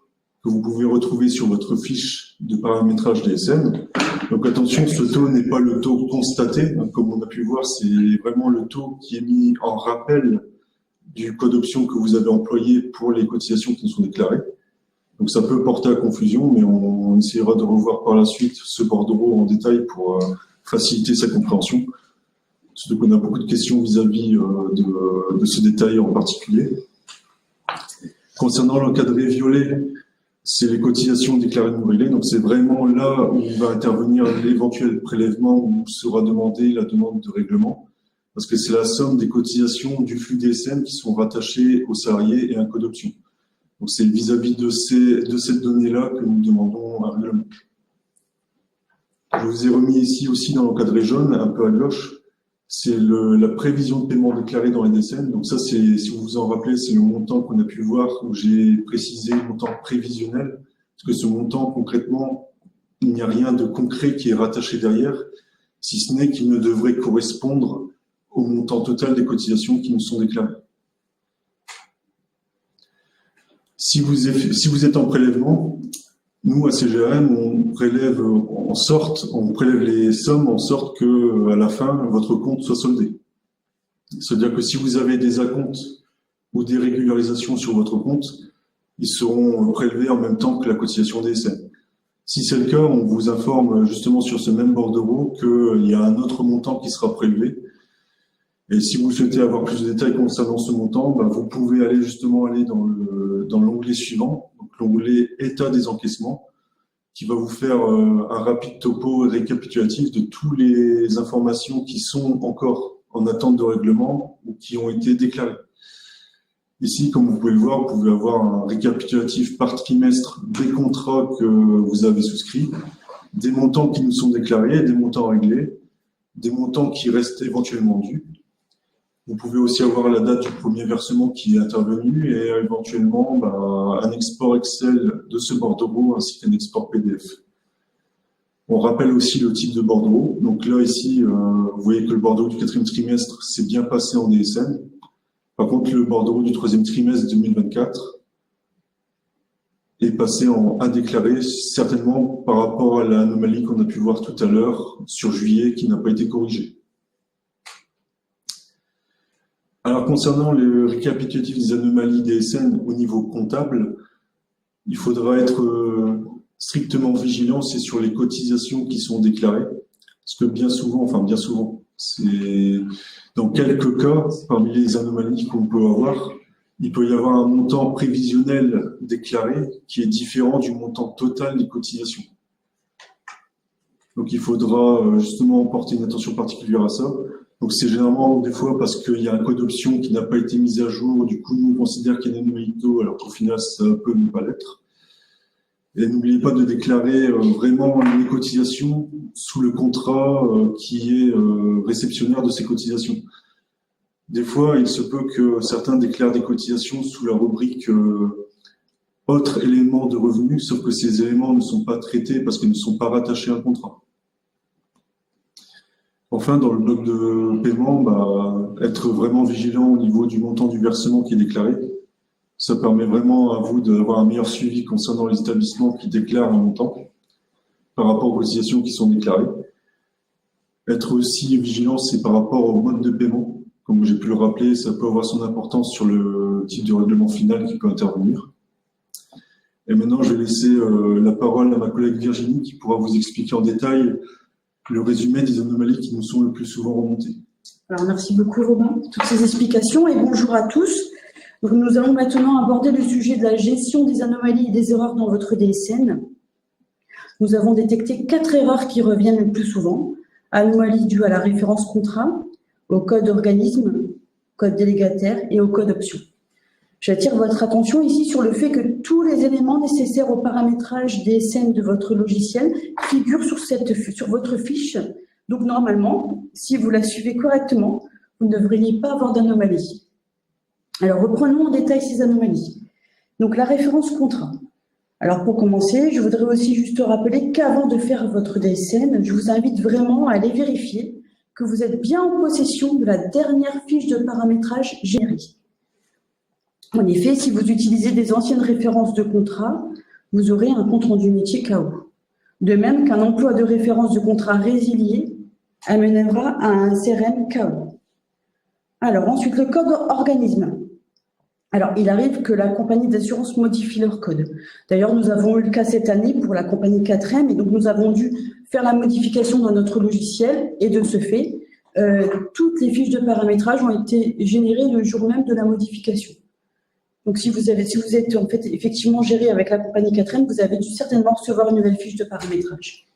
que vous pouvez retrouver sur votre fiche de paramétrage DSN. Donc attention, ce taux n'est pas le taux constaté, comme on a pu voir, c'est vraiment le taux qui est mis en rappel du code option que vous avez employé pour les cotisations qui nous sont déclarées. Donc ça peut porter à confusion, mais on essaiera de revoir par la suite ce bordereau en détail pour faciliter sa compréhension. Surtout qu'on a beaucoup de questions vis-à-vis de ce détail en particulier. Concernant l'encadré violet, c'est les cotisations déclarées modulées. Donc c'est vraiment là où va intervenir l'éventuel prélèvement où sera demandée la demande de règlement. Parce que c'est la somme des cotisations du flux DSM qui sont rattachées aux salariés et un code option. Donc c'est vis-à-vis de cette donnée-là que nous demandons un règlement. Je vous ai remis ici aussi dans l'encadré jaune, un peu à gauche, c'est la prévision de paiement déclarée dans les DSN. Donc ça, c'est, si vous vous en rappelez, c'est le montant qu'on a pu voir où j'ai précisé le montant prévisionnel. Parce que ce montant, concrètement, il n'y a rien de concret qui est rattaché derrière, si ce n'est qu'il ne devrait correspondre au montant total des cotisations qui nous sont déclarées. Si vous êtes en prélèvement, nous, à CGRM, on prélève les sommes en sorte que, à la fin, votre compte soit soldé. C'est-à-dire que si vous avez des acomptes ou des régularisations sur votre compte, ils seront prélevés en même temps que la cotisation DSM. Si c'est le cas, on vous informe justement sur ce même bordereau qu'il y a un autre montant qui sera prélevé. Et si vous souhaitez avoir plus de détails concernant ce montant, vous pouvez aller dans l'onglet suivant, donc l'onglet État des encaissements, qui va vous faire un rapide topo récapitulatif de toutes les informations qui sont encore en attente de règlement ou qui ont été déclarées. Ici, comme vous pouvez le voir, vous pouvez avoir un récapitulatif par trimestre des contrats que vous avez souscrits, des montants qui nous sont déclarés, des montants réglés, des montants qui restent éventuellement dus. Vous pouvez aussi avoir la date du premier versement qui est intervenu et éventuellement un export Excel de ce bordereau ainsi qu'un export PDF. On rappelle aussi le type de bordereau. Donc là, ici, vous voyez que le bordereau du 4e trimestre s'est bien passé en DSN. Par contre, le bordereau du 3e trimestre 2024 est passé en indéclaré, certainement par rapport à l'anomalie qu'on a pu voir tout à l'heure sur juillet qui n'a pas été corrigée. Alors, concernant le récapitulatif des anomalies DSN au niveau comptable, il faudra être strictement vigilant, c'est sur les cotisations qui sont déclarées. Parce que bien souvent, c'est dans quelques cas, parmi les anomalies qu'on peut avoir, il peut y avoir un montant prévisionnel déclaré qui est différent du montant total des cotisations. Donc, il faudra justement porter une attention particulière à ça. Donc, c'est généralement des fois parce qu'il y a un code option qui n'a pas été mis à jour. Du coup, nous, on considère qu'il y a une anomalie de taux, alors qu'au final, ça peut ne pas l'être. Et n'oubliez pas de déclarer vraiment les cotisations sous le contrat qui est réceptionnaire de ces cotisations. Des fois, il se peut que certains déclarent des cotisations sous la rubrique autres éléments de revenus, sauf que ces éléments ne sont pas traités parce qu'ils ne sont pas rattachés à un contrat. Enfin, dans le bloc de paiement, être vraiment vigilant au niveau du montant du versement qui est déclaré. Ça permet vraiment à vous d'avoir un meilleur suivi concernant les établissements qui déclarent un montant par rapport aux cotisations qui sont déclarées. Être aussi vigilant, c'est par rapport au mode de paiement. Comme j'ai pu le rappeler, ça peut avoir son importance sur le type de règlement final qui peut intervenir. Et maintenant, je vais laisser la parole à ma collègue Virginie qui pourra vous expliquer en détail le résumé des anomalies qui nous sont le plus souvent remontées. Alors, merci beaucoup Robin pour toutes ces explications et bonjour à tous. Donc, nous allons maintenant aborder le sujet de la gestion des anomalies et des erreurs dans votre DSN. Nous avons détecté 4 erreurs qui reviennent le plus souvent. Anomalies dues à la référence contrat, au code organisme, code délégataire et au code option. J'attire votre attention ici sur le fait que tous les éléments nécessaires au paramétrage DSN de votre logiciel figurent sur votre fiche. Donc, normalement, si vous la suivez correctement, vous ne devriez pas avoir d'anomalie. Alors, reprenons en détail ces anomalies. Donc, la référence contrat. Alors, pour commencer, je voudrais aussi juste rappeler qu'avant de faire votre DSN, je vous invite vraiment à aller vérifier que vous êtes bien en possession de la dernière fiche de paramétrage générée. En effet, si vous utilisez des anciennes références de contrat, vous aurez un compte-rendu métier KO. De même qu'un emploi de référence de contrat résilié amènera à un CRM KO. Alors, ensuite, le code organisme. Alors, il arrive que la compagnie d'assurance modifie leur code. D'ailleurs, nous avons eu le cas cette année pour la compagnie 4M, et donc nous avons dû faire la modification dans notre logiciel, et de ce fait, toutes les fiches de paramétrage ont été générées le jour même de la modification. Donc, si vous êtes en fait effectivement géré avec la compagnie 4M, vous avez dû certainement recevoir une nouvelle fiche de paramétrage.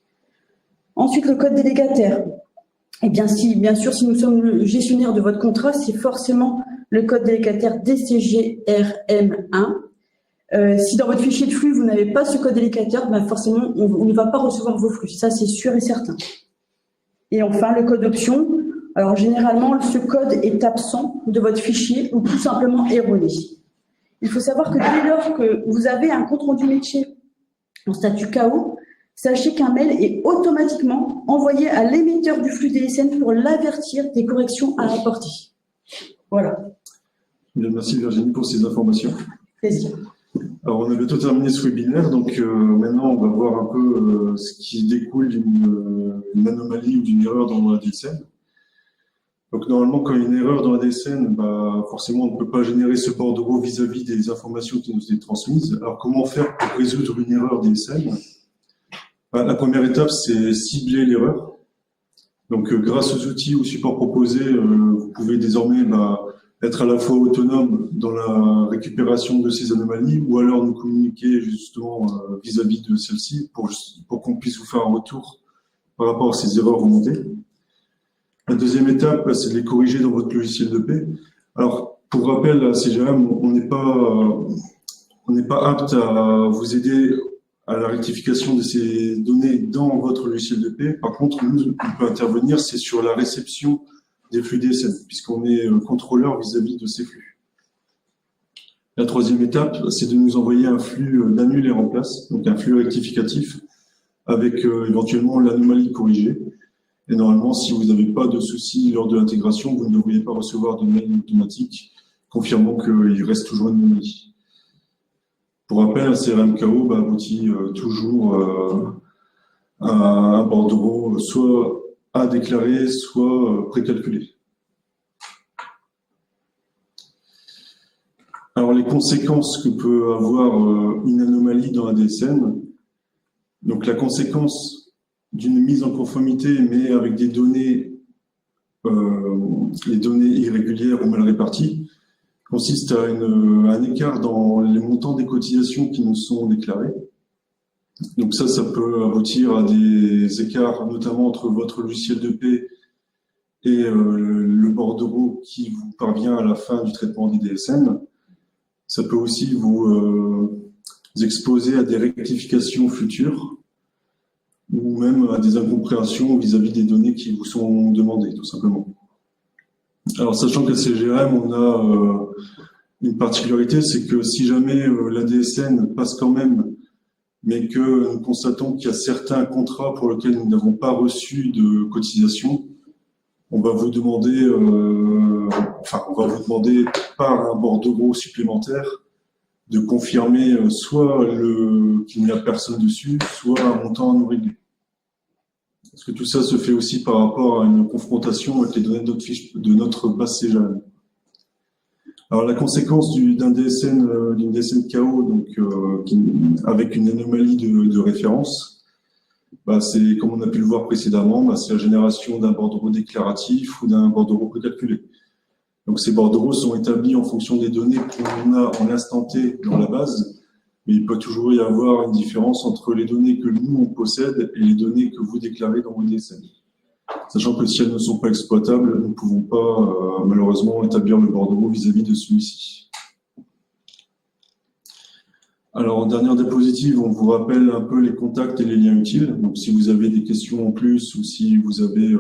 Ensuite, le code délégataire. Eh bien, bien sûr, si nous sommes le gestionnaire de votre contrat, c'est forcément le code délégataire DCGRM1. Si dans votre fichier de flux, vous n'avez pas ce code délégataire, ben forcément, on ne va pas recevoir vos flux. Ça, c'est sûr et certain. Et enfin, le code option. Alors, généralement, ce code est absent de votre fichier ou tout simplement erroné. Il faut savoir que dès lors que vous avez un compte-rendu métier en statut KO, sachez qu'un mail est automatiquement envoyé à l'émetteur du flux DSN pour l'avertir des corrections à apporter. Voilà. Bien, merci Virginie pour ces informations. Plaisir. Alors, on a bientôt terminé ce webinaire, donc maintenant, on va voir un peu ce qui découle d'une anomalie ou d'une erreur dans la DSN. Donc, normalement, quand il y a une erreur dans la DSN, bah, forcément, on ne peut pas générer ce bordereau vis-à-vis des informations qui nous sont transmises. Alors, comment faire pour résoudre une erreur DSN? Bah, la première étape, c'est cibler l'erreur. Donc, grâce aux outils ou supports proposés, vous pouvez désormais être à la fois autonome dans la récupération de ces anomalies ou alors nous communiquer justement vis-à-vis de celles-ci pour qu'on puisse vous faire un retour par rapport à ces erreurs remontées. La deuxième étape, c'est de les corriger dans votre logiciel de paix. Alors, pour rappel, à CGRM, on n'est pas apte à vous aider à la rectification de ces données dans votre logiciel de paix. Par contre, nous, on peut intervenir, c'est sur la réception des flux DSN, puisqu'on est contrôleur vis-à-vis de ces flux. La troisième étape, c'est de nous envoyer un flux d'annule et remplace, donc un flux rectificatif, avec éventuellement l'anomalie corrigée. Et normalement, si vous n'avez pas de soucis lors de l'intégration, vous ne devriez pas recevoir de mail automatique confirmant qu'il reste toujours une anomalie. Pour rappel, un CRM KO aboutit toujours à un bordereau soit à déclarer, soit précalculé. Alors, les conséquences que peut avoir une anomalie dans la DSN. Donc, la conséquence d'une mise en conformité, mais avec des données, les données irrégulières ou mal réparties, consiste à un écart dans les montants des cotisations qui nous sont déclarées. Donc ça peut aboutir à des écarts, notamment entre votre logiciel de paix et le bordereau qui vous parvient à la fin du traitement des DSN. Ça peut aussi vous exposer à des rectifications futures ou même à des incompréhensions vis-à-vis des données qui vous sont demandées, tout simplement. Alors, sachant qu'à CGRM, on a une particularité, c'est que si jamais la DSN passe quand même, mais que nous constatons qu'il y a certains contrats pour lesquels nous n'avons pas reçu de cotisation, on va vous demander, par un bordereau supplémentaire de confirmer soit qu'il n'y a personne dessus, soit un montant à nous régler. Parce que tout ça se fait aussi par rapport à une confrontation avec les données de notre base CGRM. Alors la conséquence d'une DSN KO, donc avec une anomalie de référence, c'est comme on a pu le voir précédemment, c'est la génération d'un bordereau déclaratif ou d'un bordereau précalculé. Donc ces bordereaux sont établis en fonction des données qu'on a en l'instant T dans la base, mais il peut toujours y avoir une différence entre les données que nous on possède et les données que vous déclarez dans vos DSN. Sachant que si elles ne sont pas exploitables, nous ne pouvons pas malheureusement établir le bordereau vis-à-vis de celui-ci. Alors en dernière diapositive, on vous rappelle un peu les contacts et les liens utiles. Donc si vous avez des questions en plus ou si vous avez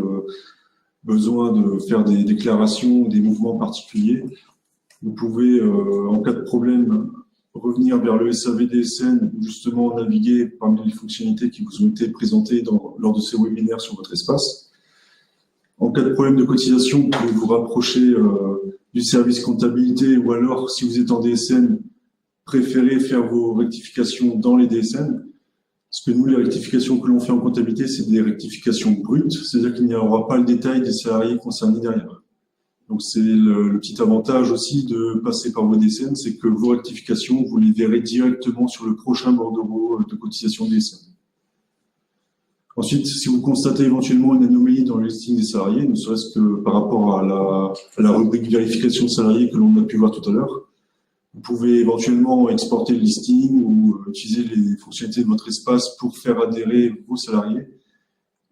besoin de faire des déclarations ou des mouvements particuliers, vous pouvez, en cas de problème, revenir vers le SAV DSN ou justement naviguer parmi les fonctionnalités qui vous ont été présentées lors de ces webinaires sur votre espace. En cas de problème de cotisation, vous pouvez vous rapprocher du service comptabilité ou alors, si vous êtes en DSN, préférez faire vos rectifications dans les DSN. Parce que nous, les rectifications que l'on fait en comptabilité, c'est des rectifications brutes, c'est-à-dire qu'il n'y aura pas le détail des salariés concernés derrière. Donc c'est le petit avantage aussi de passer par vos DSN, c'est que vos rectifications, vous les verrez directement sur le prochain bordereau de cotisation DSN. Ensuite, si vous constatez éventuellement une anomalie dans le listing des salariés, ne serait-ce que par rapport à la rubrique vérification salariés que l'on a pu voir tout à l'heure, vous pouvez éventuellement exporter le listing ou utiliser les fonctionnalités de votre espace pour faire adhérer vos salariés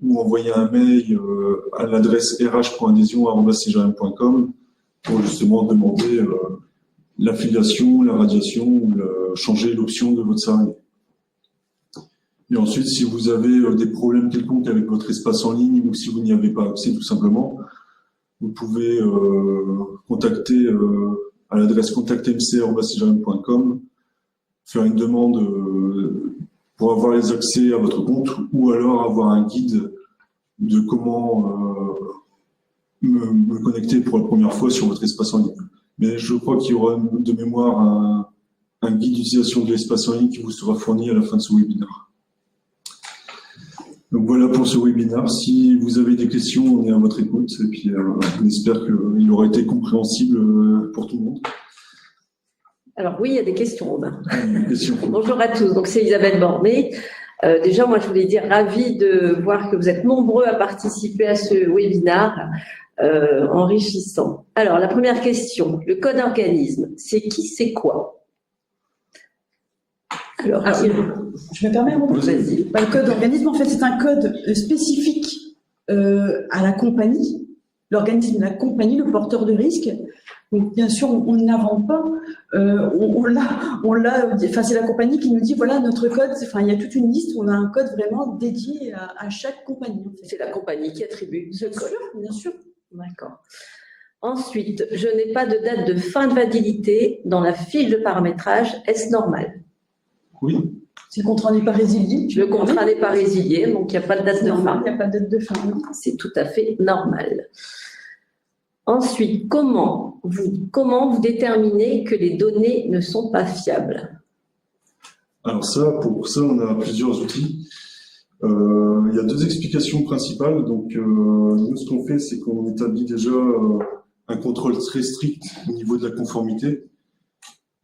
ou envoyer un mail à l'adresse rh.adhésion@cgrm.com pour justement demander l'affiliation, la radiation ou changer l'option de votre salarié. Et ensuite, si vous avez des problèmes quelconques avec votre espace en ligne ou si vous n'y avez pas accès tout simplement, vous pouvez contacter à l'adresse contactmc@cgrm.com, faire une demande pour avoir les accès à votre compte ou alors avoir un guide de comment me connecter pour la première fois sur votre espace en ligne. Mais je crois qu'il y aura de mémoire un guide d'utilisation de l'espace en ligne qui vous sera fourni à la fin de ce webinaire. Donc voilà pour ce webinaire. Si vous avez des questions, on est à votre écoute et puis on espère qu'il aura été compréhensible pour tout le monde. Alors oui, il y a des questions, Robin. Questions. Bonjour à tous, donc c'est Isabelle Bormé. Déjà, moi, je voulais dire ravie de voir que vous êtes nombreux à participer à ce webinaire enrichissant. Alors, la première question, le code organisme, c'est qui, c'est quoi? Alors, je me permets, vas-y. Le code organisme, en fait, c'est un code spécifique à la compagnie, l'organisme de la compagnie, le porteur de risque. Donc, bien sûr, on ne l'invente pas. Enfin, c'est la compagnie qui nous dit, voilà, notre code, enfin, il y a toute une liste où on a un code vraiment dédié à chaque compagnie. En fait. C'est la compagnie qui attribue ce code. Bien sûr. D'accord. Ensuite, je n'ai pas de date de fin de validité dans la fiche de paramétrage. Est-ce normal? Oui. Si le contrat n'est pas résilié. Le contrat n'est pas résilié, donc il n'y a pas de date de fin. Il n'y a pas de date de fin. C'est tout à fait normal. Ensuite, comment vous déterminez que les données ne sont pas fiables? Alors pour ça, on a plusieurs outils. Il y a deux explications principales. Donc, nous, ce qu'on fait, c'est qu'on établit déjà un contrôle très strict au niveau de la conformité.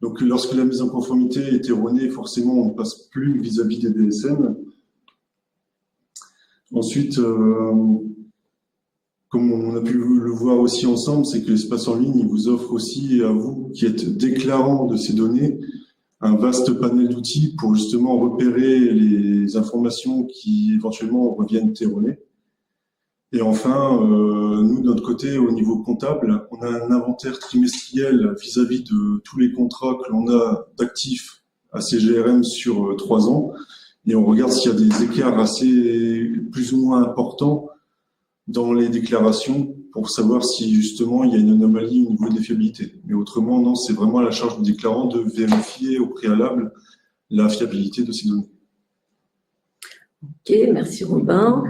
Donc, lorsque la mise en conformité est erronée, forcément, on ne passe plus vis-à-vis des DSN. Ensuite, comme on a pu le voir aussi ensemble, c'est que l'espace en ligne, il vous offre aussi à vous, qui êtes déclarant de ces données, un vaste panel d'outils pour justement repérer les informations qui éventuellement reviennent erronées. Et enfin, nous, de notre côté, au niveau comptable, on a un inventaire trimestriel vis-à-vis de tous les contrats que l'on a d'actifs à CGRM sur 3 ans. Et on regarde s'il y a des écarts assez plus ou moins importants dans les déclarations pour savoir si justement il y a une anomalie au niveau des fiabilités. Mais autrement, non, c'est vraiment à la charge du déclarant de vérifier au préalable la fiabilité de ces données. Ok, merci Robin.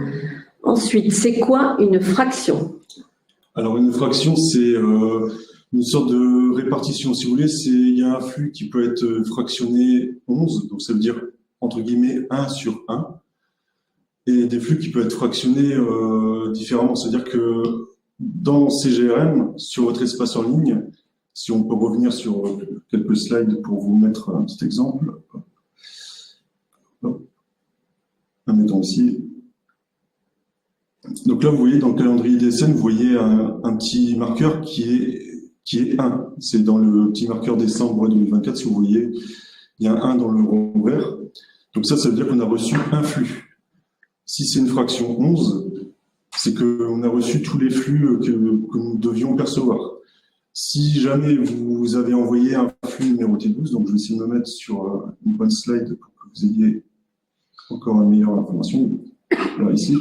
Ensuite, c'est quoi une fraction? Alors une fraction, c'est une sorte de répartition. Si vous voulez, il y a un flux qui peut être fractionné 11, donc ça veut dire entre guillemets 1 sur 1. Et des flux qui peuvent être fractionnés différemment. C'est-à-dire que dans CGRM, sur votre espace en ligne, si on peut revenir sur quelques slides pour vous mettre un petit exemple. Mettons ici. Donc là, vous voyez, dans le calendrier DSN, vous voyez un petit marqueur qui est 1. C'est dans le petit marqueur décembre 2024, si vous voyez, il y a un 1 dans le rond vert. Donc ça veut dire qu'on a reçu un flux. Si c'est une fraction 11, c'est qu'on a reçu tous les flux que nous devions percevoir. Si jamais vous avez envoyé un flux numéroté 12, donc je vais essayer de me mettre sur une bonne slide pour que vous ayez encore une meilleure information. Là, ici.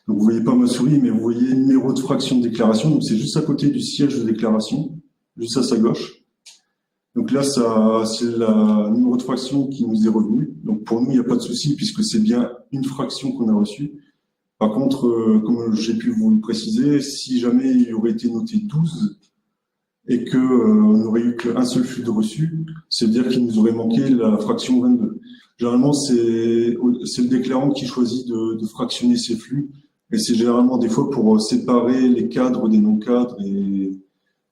Donc vous voyez pas ma souris, mais vous voyez numéro de fraction de déclaration. Donc c'est juste à côté du siège de déclaration, juste à sa gauche. Donc là, c'est la numéro de fraction qui nous est revenu. Donc pour nous, il n'y a pas de souci puisque c'est bien une fraction qu'on a reçue. Par contre, comme j'ai pu vous le préciser, si jamais il aurait été noté 12 et qu'on n'aurait eu qu'un seul flux de reçu, c'est-à-dire qu'il nous aurait manqué la fraction 22. Généralement, c'est le déclarant qui choisit de fractionner ses flux. Et c'est généralement des fois pour séparer les cadres des non-cadres et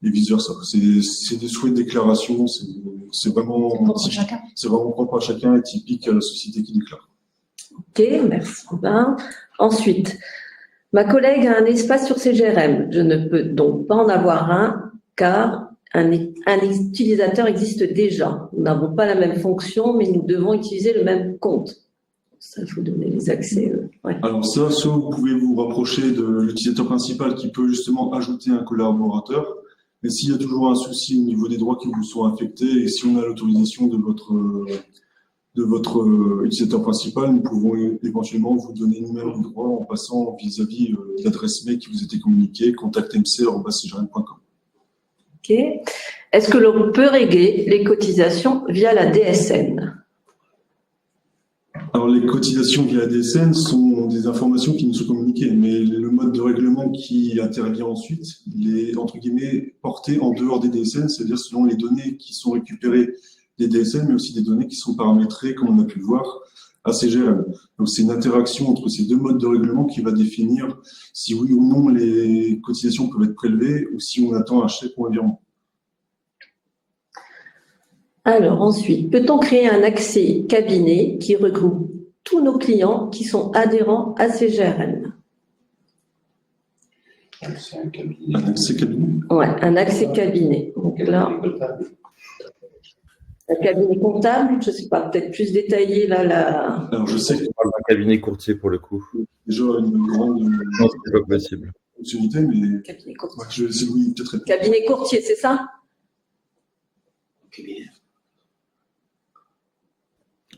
et vice-versa. C'est des souhaits de déclaration, c'est vraiment propre à chacun et typique à la société qui déclare. Ok, merci. Ben, ensuite, ma collègue a un espace sur CGRM. Je ne peux donc pas en avoir un car un utilisateur existe déjà. Nous n'avons pas la même fonction, mais nous devons utiliser le même compte. Ça, il faut donner les accès. Ouais. Alors ça, soit vous pouvez vous rapprocher de l'utilisateur principal qui peut justement ajouter un collaborateur, mais s'il y a toujours un souci au niveau des droits qui vous sont affectés et si on a l'autorisation de votre utilisateur principal, nous pouvons éventuellement vous donner nous-mêmes le droit en passant vis-à-vis de l'adresse mail qui vous était communiquée, contactmc@cgrm.com. Ok. Est-ce que l'on peut régler les cotisations via la DSN? Alors, les cotisations via la DSN sont des informations qui nous sont communiquées, mais le mode de règlement qui intervient ensuite, il est, entre guillemets, porté en dehors des DSN, c'est-à-dire selon les données qui sont récupérées des DSN, mais aussi des données qui sont paramétrées, comme on a pu le voir, à CGRM. Donc, c'est une interaction entre ces deux modes de règlement qui va définir si oui ou non les cotisations peuvent être prélevées ou si on attend un chèque ou un virement. Alors ensuite, peut-on créer un accès cabinet qui regroupe tous nos clients qui sont adhérents à CGRM? Un accès cabinet. Ouais, un accès cabinet. Donc là, un cabinet comptable, je ne sais pas, peut-être plus détaillé là. Alors je sais On parle d'un cabinet courtier pour le coup. déjà une grande Non, c'est pas possible. fonctionnalité, mais Cabinet courtier. ouais, je sais oui, peut-être. Cabinet courtier, c'est ça?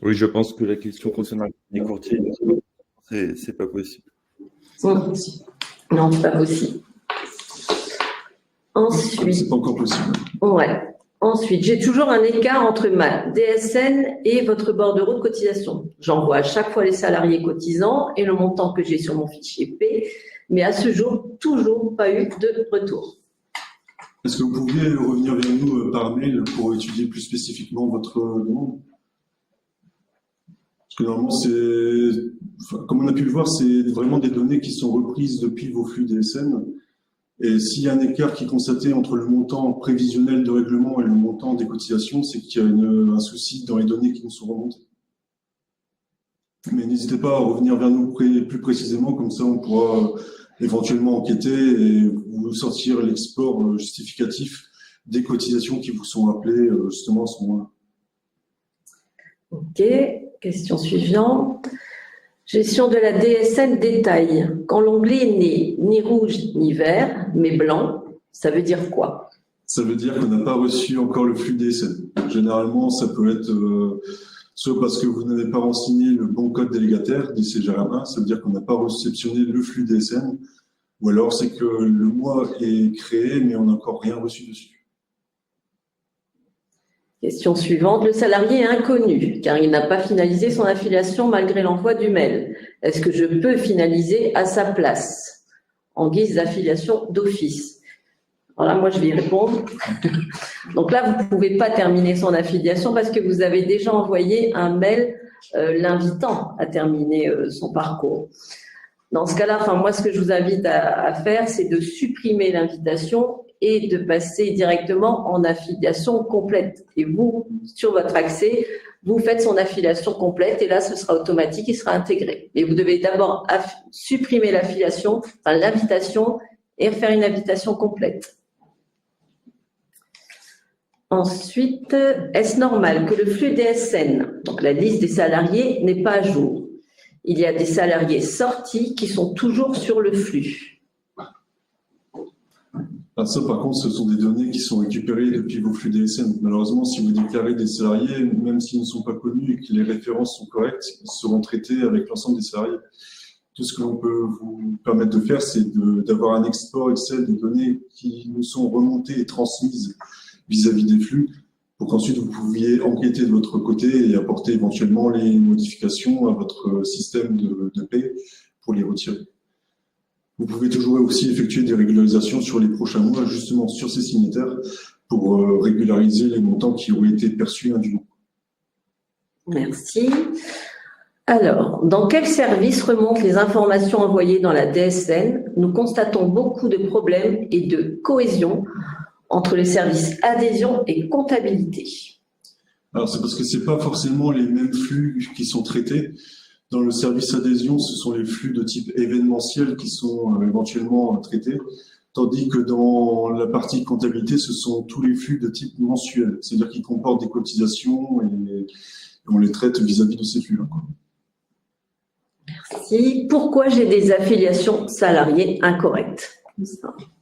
Oui, je pense que la question concernant un cabinet courtier, c'est pas possible. Non, c'est pas possible. Ensuite, C'est pas encore possible. ouais. Ensuite, j'ai toujours un écart entre ma DSN et votre bordereau de cotisation. J'envoie à chaque fois les salariés cotisants et le montant que j'ai sur mon fichier P, mais à ce jour, toujours pas eu de retour. Est-ce que vous pouviez revenir vers nous par mail pour étudier plus spécifiquement votre demande? Parce que normalement, comme on a pu le voir, c'est vraiment des données qui sont reprises depuis vos flux DSN. Et s'il y a un écart qui est constaté entre le montant prévisionnel de règlement et le montant des cotisations, c'est qu'il y a un souci dans les données qui nous sont remontées. Mais n'hésitez pas à revenir vers nous plus précisément, comme ça on pourra éventuellement enquêter et vous sortir l'export justificatif des cotisations qui vous sont appelées justement à ce moment-là. Ok, question suivante. Gestion de la DSN détail. Quand l'onglet n'est ni rouge ni vert, mais blanc, ça veut dire quoi? Ça veut dire qu'on n'a pas reçu encore le flux DSN. Généralement, ça peut être soit parce que vous n'avez pas renseigné le bon code délégataire des CGRM1, ça veut dire qu'on n'a pas réceptionné le flux DSN, ou alors c'est que le mois est créé, mais on n'a encore rien reçu dessus. Question suivante. Le salarié est inconnu car il n'a pas finalisé son affiliation malgré l'envoi du mail. Est-ce que je peux finaliser à sa place en guise d'affiliation d'office? Alors là, moi, je vais y répondre. Donc là, vous ne pouvez pas terminer son affiliation parce que vous avez déjà envoyé un mail l'invitant à terminer son parcours. Dans ce cas-là, moi, ce que je vous invite à faire, c'est de supprimer l'invitation et de passer directement en affiliation complète. Et vous, sur votre accès, vous faites son affiliation complète et là, ce sera automatique, il sera intégré. Mais vous devez d'abord supprimer l'affiliation, l'invitation et faire une invitation complète. Ensuite, est-ce normal que le flux DSN, donc la liste des salariés, n'est pas à jour? Il y a des salariés sortis qui sont toujours sur le flux. Ça, par contre, ce sont des données qui sont récupérées depuis vos flux DSN. Malheureusement, si vous déclarez des salariés, même s'ils ne sont pas connus et que les références sont correctes, ils seront traités avec l'ensemble des salariés. Tout ce que l'on peut vous permettre de faire, c'est d'avoir un export Excel des données qui nous sont remontées et transmises vis-à-vis des flux, pour qu'ensuite vous pouviez enquêter de votre côté et apporter éventuellement les modifications à votre système de paie pour les retirer. Vous pouvez toujours aussi effectuer des régularisations sur les prochains mois, justement sur ces signataires, pour régulariser les montants qui auraient été perçus indûment. Merci. Alors, dans quel service remontent les informations envoyées dans la DSN? Nous constatons beaucoup de problèmes et de cohésion entre les services adhésion et comptabilité? Alors, c'est parce que c'est pas forcément les mêmes flux qui sont traités. Dans le service adhésion, ce sont les flux de type événementiel qui sont éventuellement traités, tandis que dans la partie comptabilité, ce sont tous les flux de type mensuel, c'est-à-dire qu'ils comportent des cotisations et on les traite vis-à-vis de ces flux-là. Merci. Pourquoi j'ai des affiliations salariées incorrectes?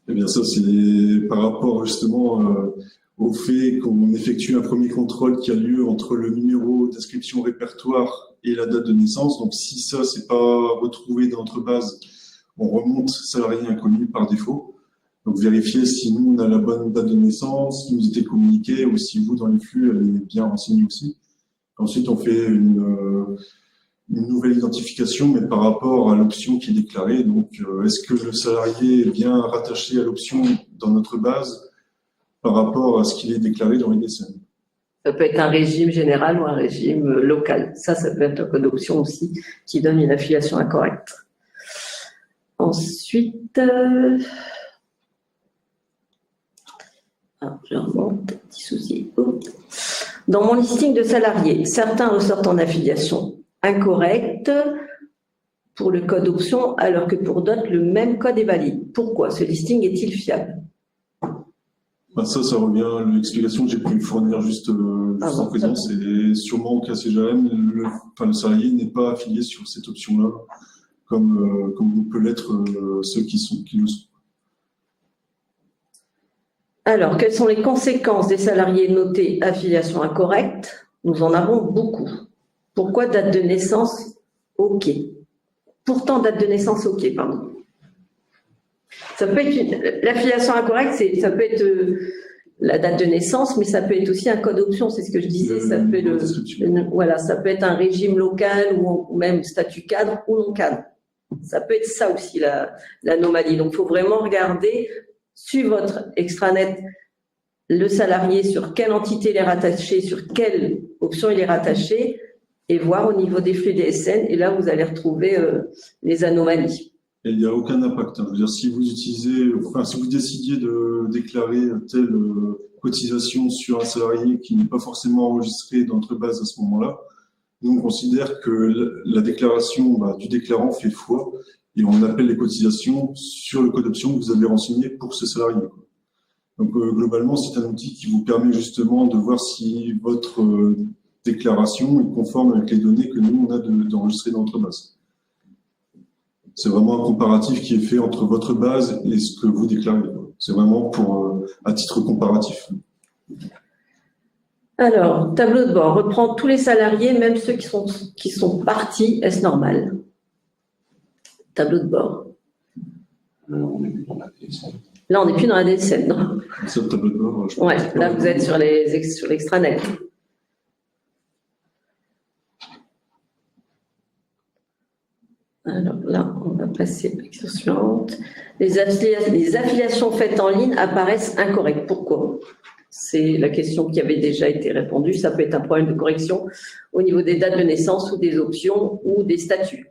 Eh bien, ça, c'est par rapport justement au fait qu'on effectue un premier contrôle qui a lieu entre le numéro d'inscription répertoire et la date de naissance. Donc, si ça, c'est pas retrouvé dans notre base, on remonte salarié inconnu par défaut. Donc, vérifier si nous, on a la bonne date de naissance, qui nous était communiquée, ou si vous, dans les flux, elle est bien renseignée aussi. Ensuite, on fait une nouvelle identification, mais par rapport à l'option qui est déclarée. Donc, est-ce que le salarié est bien rattaché à l'option dans notre base par rapport à ce qu'il est déclaré dans les DSN? Ça peut être un régime général ou un régime local. Ça peut être un code d'option aussi qui donne une affiliation incorrecte. Ensuite, je remonte, petit souci. Dans mon listing de salariés, certains ressortent en affiliation incorrecte pour le code option, alors que pour d'autres, le même code est valide. Pourquoi ce listing est-il fiable? Ça revient, l'explication que j'ai pu fournir juste en présent, c'est sûrement au cas CGRM, le salarié n'est pas affilié sur cette option-là, comme peut l'être ceux qui le sont. Alors, quelles sont les conséquences des salariés notés affiliation incorrecte? Nous en avons beaucoup. Pourquoi date de naissance OK? Pourtant, date de naissance OK, pardon. Ça peut être l'affiliation incorrecte, ça peut être la date de naissance, mais ça peut être aussi un code option, c'est ce que je disais. Ça peut être un régime local ou même statut cadre ou non cadre. Ça peut être ça aussi l'anomalie. Donc, il faut vraiment regarder sur votre extranet le salarié, sur quelle entité il est rattaché, sur quelle option il est rattaché, et voir au niveau des flux DSN. Et là, vous allez retrouver les anomalies. Et il n'y a aucun impact. Je veux dire, si vous décidiez de déclarer telle cotisation sur un salarié qui n'est pas forcément enregistré dans notre base à ce moment-là, nous, on considère que la déclaration du déclarant fait foi et on appelle les cotisations sur le code d'option que vous avez renseigné pour ce salarié. Donc, globalement, c'est un outil qui vous permet justement de voir si votre déclaration est conforme avec les données que nous, on a d'enregistrer dans notre base. C'est vraiment un comparatif qui est fait entre votre base et ce que vous déclarez. C'est vraiment à titre comparatif. Alors, tableau de bord, reprend tous les salariés, même ceux qui sont partis, est-ce normal? Tableau de bord. Là, on n'est plus dans la DSN, non? C'est le tableau de bord. Ouais, là, vous êtes sur l'extranet. Alors là, on va passer à la question suivante. Les affiliations faites en ligne apparaissent incorrectes. Pourquoi? C'est la question qui avait déjà été répondue. Ça peut être un problème de correction au niveau des dates de naissance ou des options ou des statuts.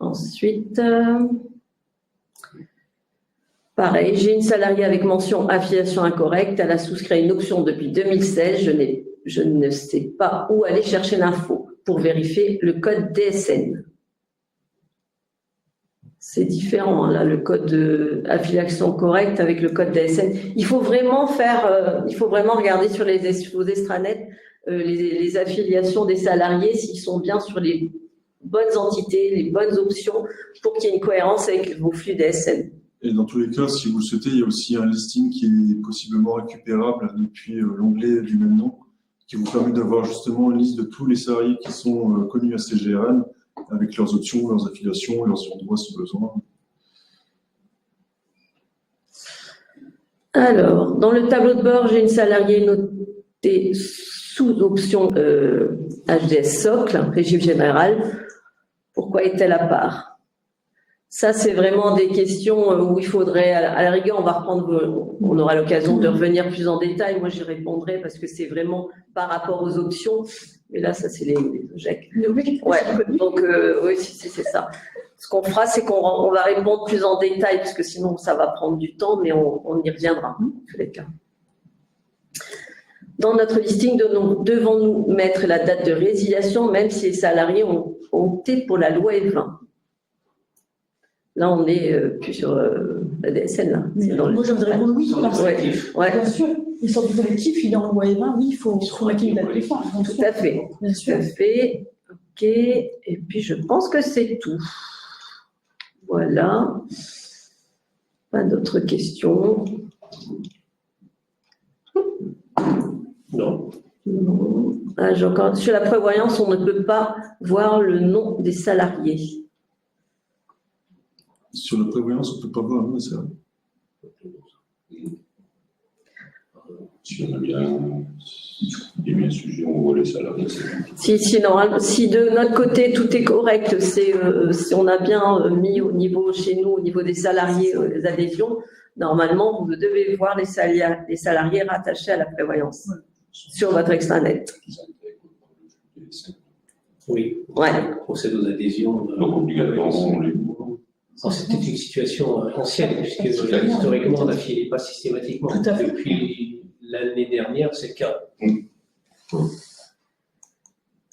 Ensuite, pareil, j'ai une salariée avec mention affiliation incorrecte. Elle a souscrit à une option depuis 2016. Je ne sais pas où aller chercher l'info pour vérifier le code DSN. C'est différent, là, le code affiliation correcte avec le code DSN. Il faut vraiment regarder sur vos extranets les affiliations des salariés, s'ils sont bien sur les bonnes entités, les bonnes options, pour qu'il y ait une cohérence avec vos flux DSN. Et dans tous les cas, si vous le souhaitez, il y a aussi un listing qui est possiblement récupérable depuis l'onglet du même nom, qui vous permet d'avoir justement une liste de tous les salariés qui sont connus à CGRM, avec leurs options, leurs affiliations, leurs endroits si besoin. Alors, dans le tableau de bord, j'ai une salariée notée sous option HDS socle, régime général. Pourquoi est-elle à part? Ça, c'est vraiment des questions où il faudrait, à la rigueur, on aura l'occasion de revenir plus en détail. Moi, j'y répondrai parce que c'est vraiment par rapport aux options. Mais là, ça, c'est les OGEC. Oui, Ouais, donc oui, c'est ça. Ce qu'on fera, c'est qu'on va répondre plus en détail, parce que sinon, ça va prendre du temps, mais on y reviendra, en tous les cas. Dans notre listing, devons-nous mettre la date de résiliation, même si les salariés ont opté pour la loi E20? Là, on est plus sur la DSL. Là. Moi, je voudrais répondre oui. Parce que, ouais. bien sûr, les sortes de collectifs, il est en loi E20, oui, il faut mettre une date de fin. Tout à fait. Bien sûr. Tout à fait. OK. Et puis, je pense que c'est tout. Voilà. Pas d'autres questions. Non. Non. Ah, sur la prévoyance, on ne peut pas voir le nom des salariés. Sur la prévoyance, on ne peut pas voir, c'est vrai. Si on a bien sujet, on voit les salariés. Si, normalement, si de notre côté tout est correct, si on a bien mis au niveau chez nous, au niveau des salariés, les adhésions, normalement, vous devez voir les salariés rattachés à la prévoyance sur votre extranet. Oui, Ouais. on procède aux adhésions. Donc, obligatoirement, on les voit. C'était une situation ancienne, puisque historiquement, on n'affiliait pas systématiquement. Tout à fait. Depuis l'année dernière, c'est le cas.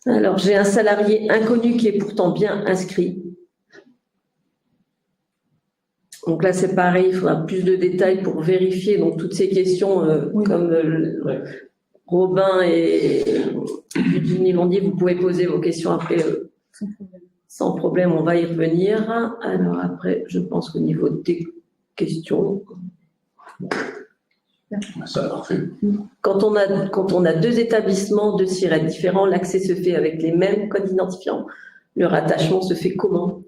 Alors, j'ai un salarié inconnu qui est pourtant bien inscrit. Donc là, c'est pareil, il faudra plus de détails pour vérifier donc, toutes ces questions, comme Robin et Virginie l'ont dit, vous pouvez poser vos questions après. Sans problème, on va y revenir. Alors après, je pense qu'au niveau des questions, Ça, parfait. quand on a deux établissements, deux SIRET différents, l'accès se fait avec les mêmes codes identifiants. Le rattachement se fait comment?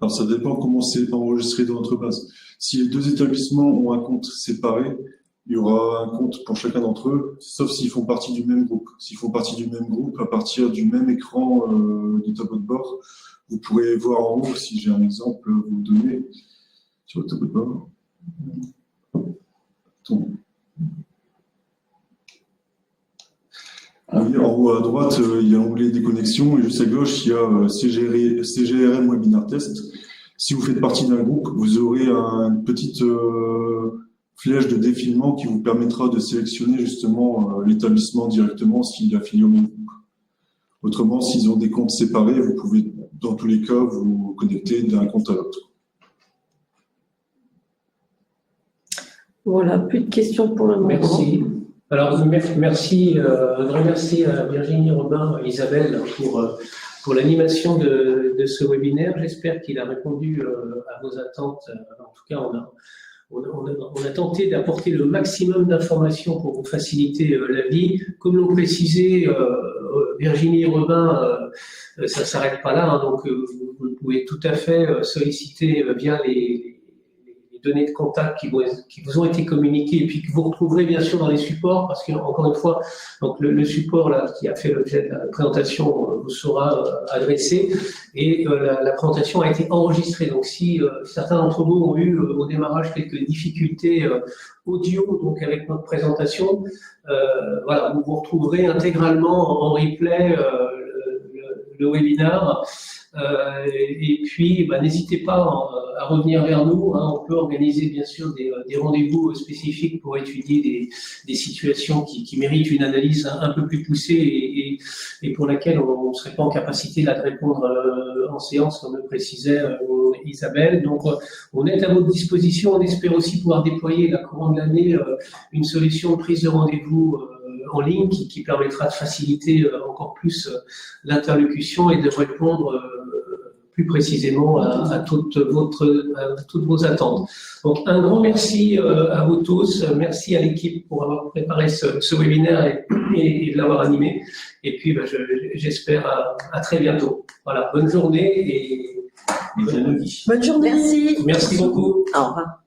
Alors, ça dépend comment c'est enregistré dans notre base. Si les deux établissements ont un compte séparé, il y aura un compte pour chacun d'entre eux, sauf s'ils font partie du même groupe. S'ils font partie du même groupe, à partir du même écran du tableau de bord, vous pourrez voir en haut, si j'ai un exemple, vous donner sur le tableau de bord. Attends. Oui, en haut à droite, il y a l'onglet des connexions et juste à gauche, il y a CGRM Webinar Test. Si vous faites partie d'un groupe, vous aurez une petite flèche de défilement qui vous permettra de sélectionner justement l'établissement directement s'il est affilié au même groupe. Autrement, s'ils ont des comptes séparés, vous pouvez dans tous les cas vous connecter d'un compte à l'autre. Voilà, plus de questions pour le moment. Merci. Alors, merci, un grand merci à Virginie, Robin, Isabelle pour l'animation de ce webinaire. J'espère qu'il a répondu à vos attentes. En tout cas, on a tenté d'apporter le maximum d'informations pour vous faciliter la vie. Comme l'ont précisé Virginie et Robin, ça ne s'arrête pas là, hein, donc vous pouvez tout à fait solliciter via les données de contact qui vous ont été communiquées et puis que vous retrouverez bien sûr dans les supports, parce que encore une fois, donc le support là qui a fait l'objet de la présentation vous sera adressé et la présentation a été enregistrée. Donc si certains d'entre vous ont eu au démarrage quelques difficultés audio donc avec notre présentation, voilà, vous retrouverez intégralement en replay le webinaire. Et puis, n'hésitez pas à revenir vers nous. Hein. On peut organiser bien sûr des rendez-vous spécifiques pour étudier des situations qui méritent une analyse un peu plus poussée et pour laquelle on ne serait pas en capacité là, de répondre en séance, comme le précisait Isabelle. Donc, on est à votre disposition. On espère aussi pouvoir déployer la courant de l'année une solution de prise de rendez-vous en ligne qui permettra de faciliter encore plus l'interlocution et de répondre plus précisément à toutes vos attentes. Donc un grand merci à vous tous, merci à l'équipe pour avoir préparé ce webinaire et de l'avoir animé. Et puis j'espère à très bientôt. Voilà, bonne journée et bonne nuit. Bonne journée. Merci. Merci beaucoup. Au revoir.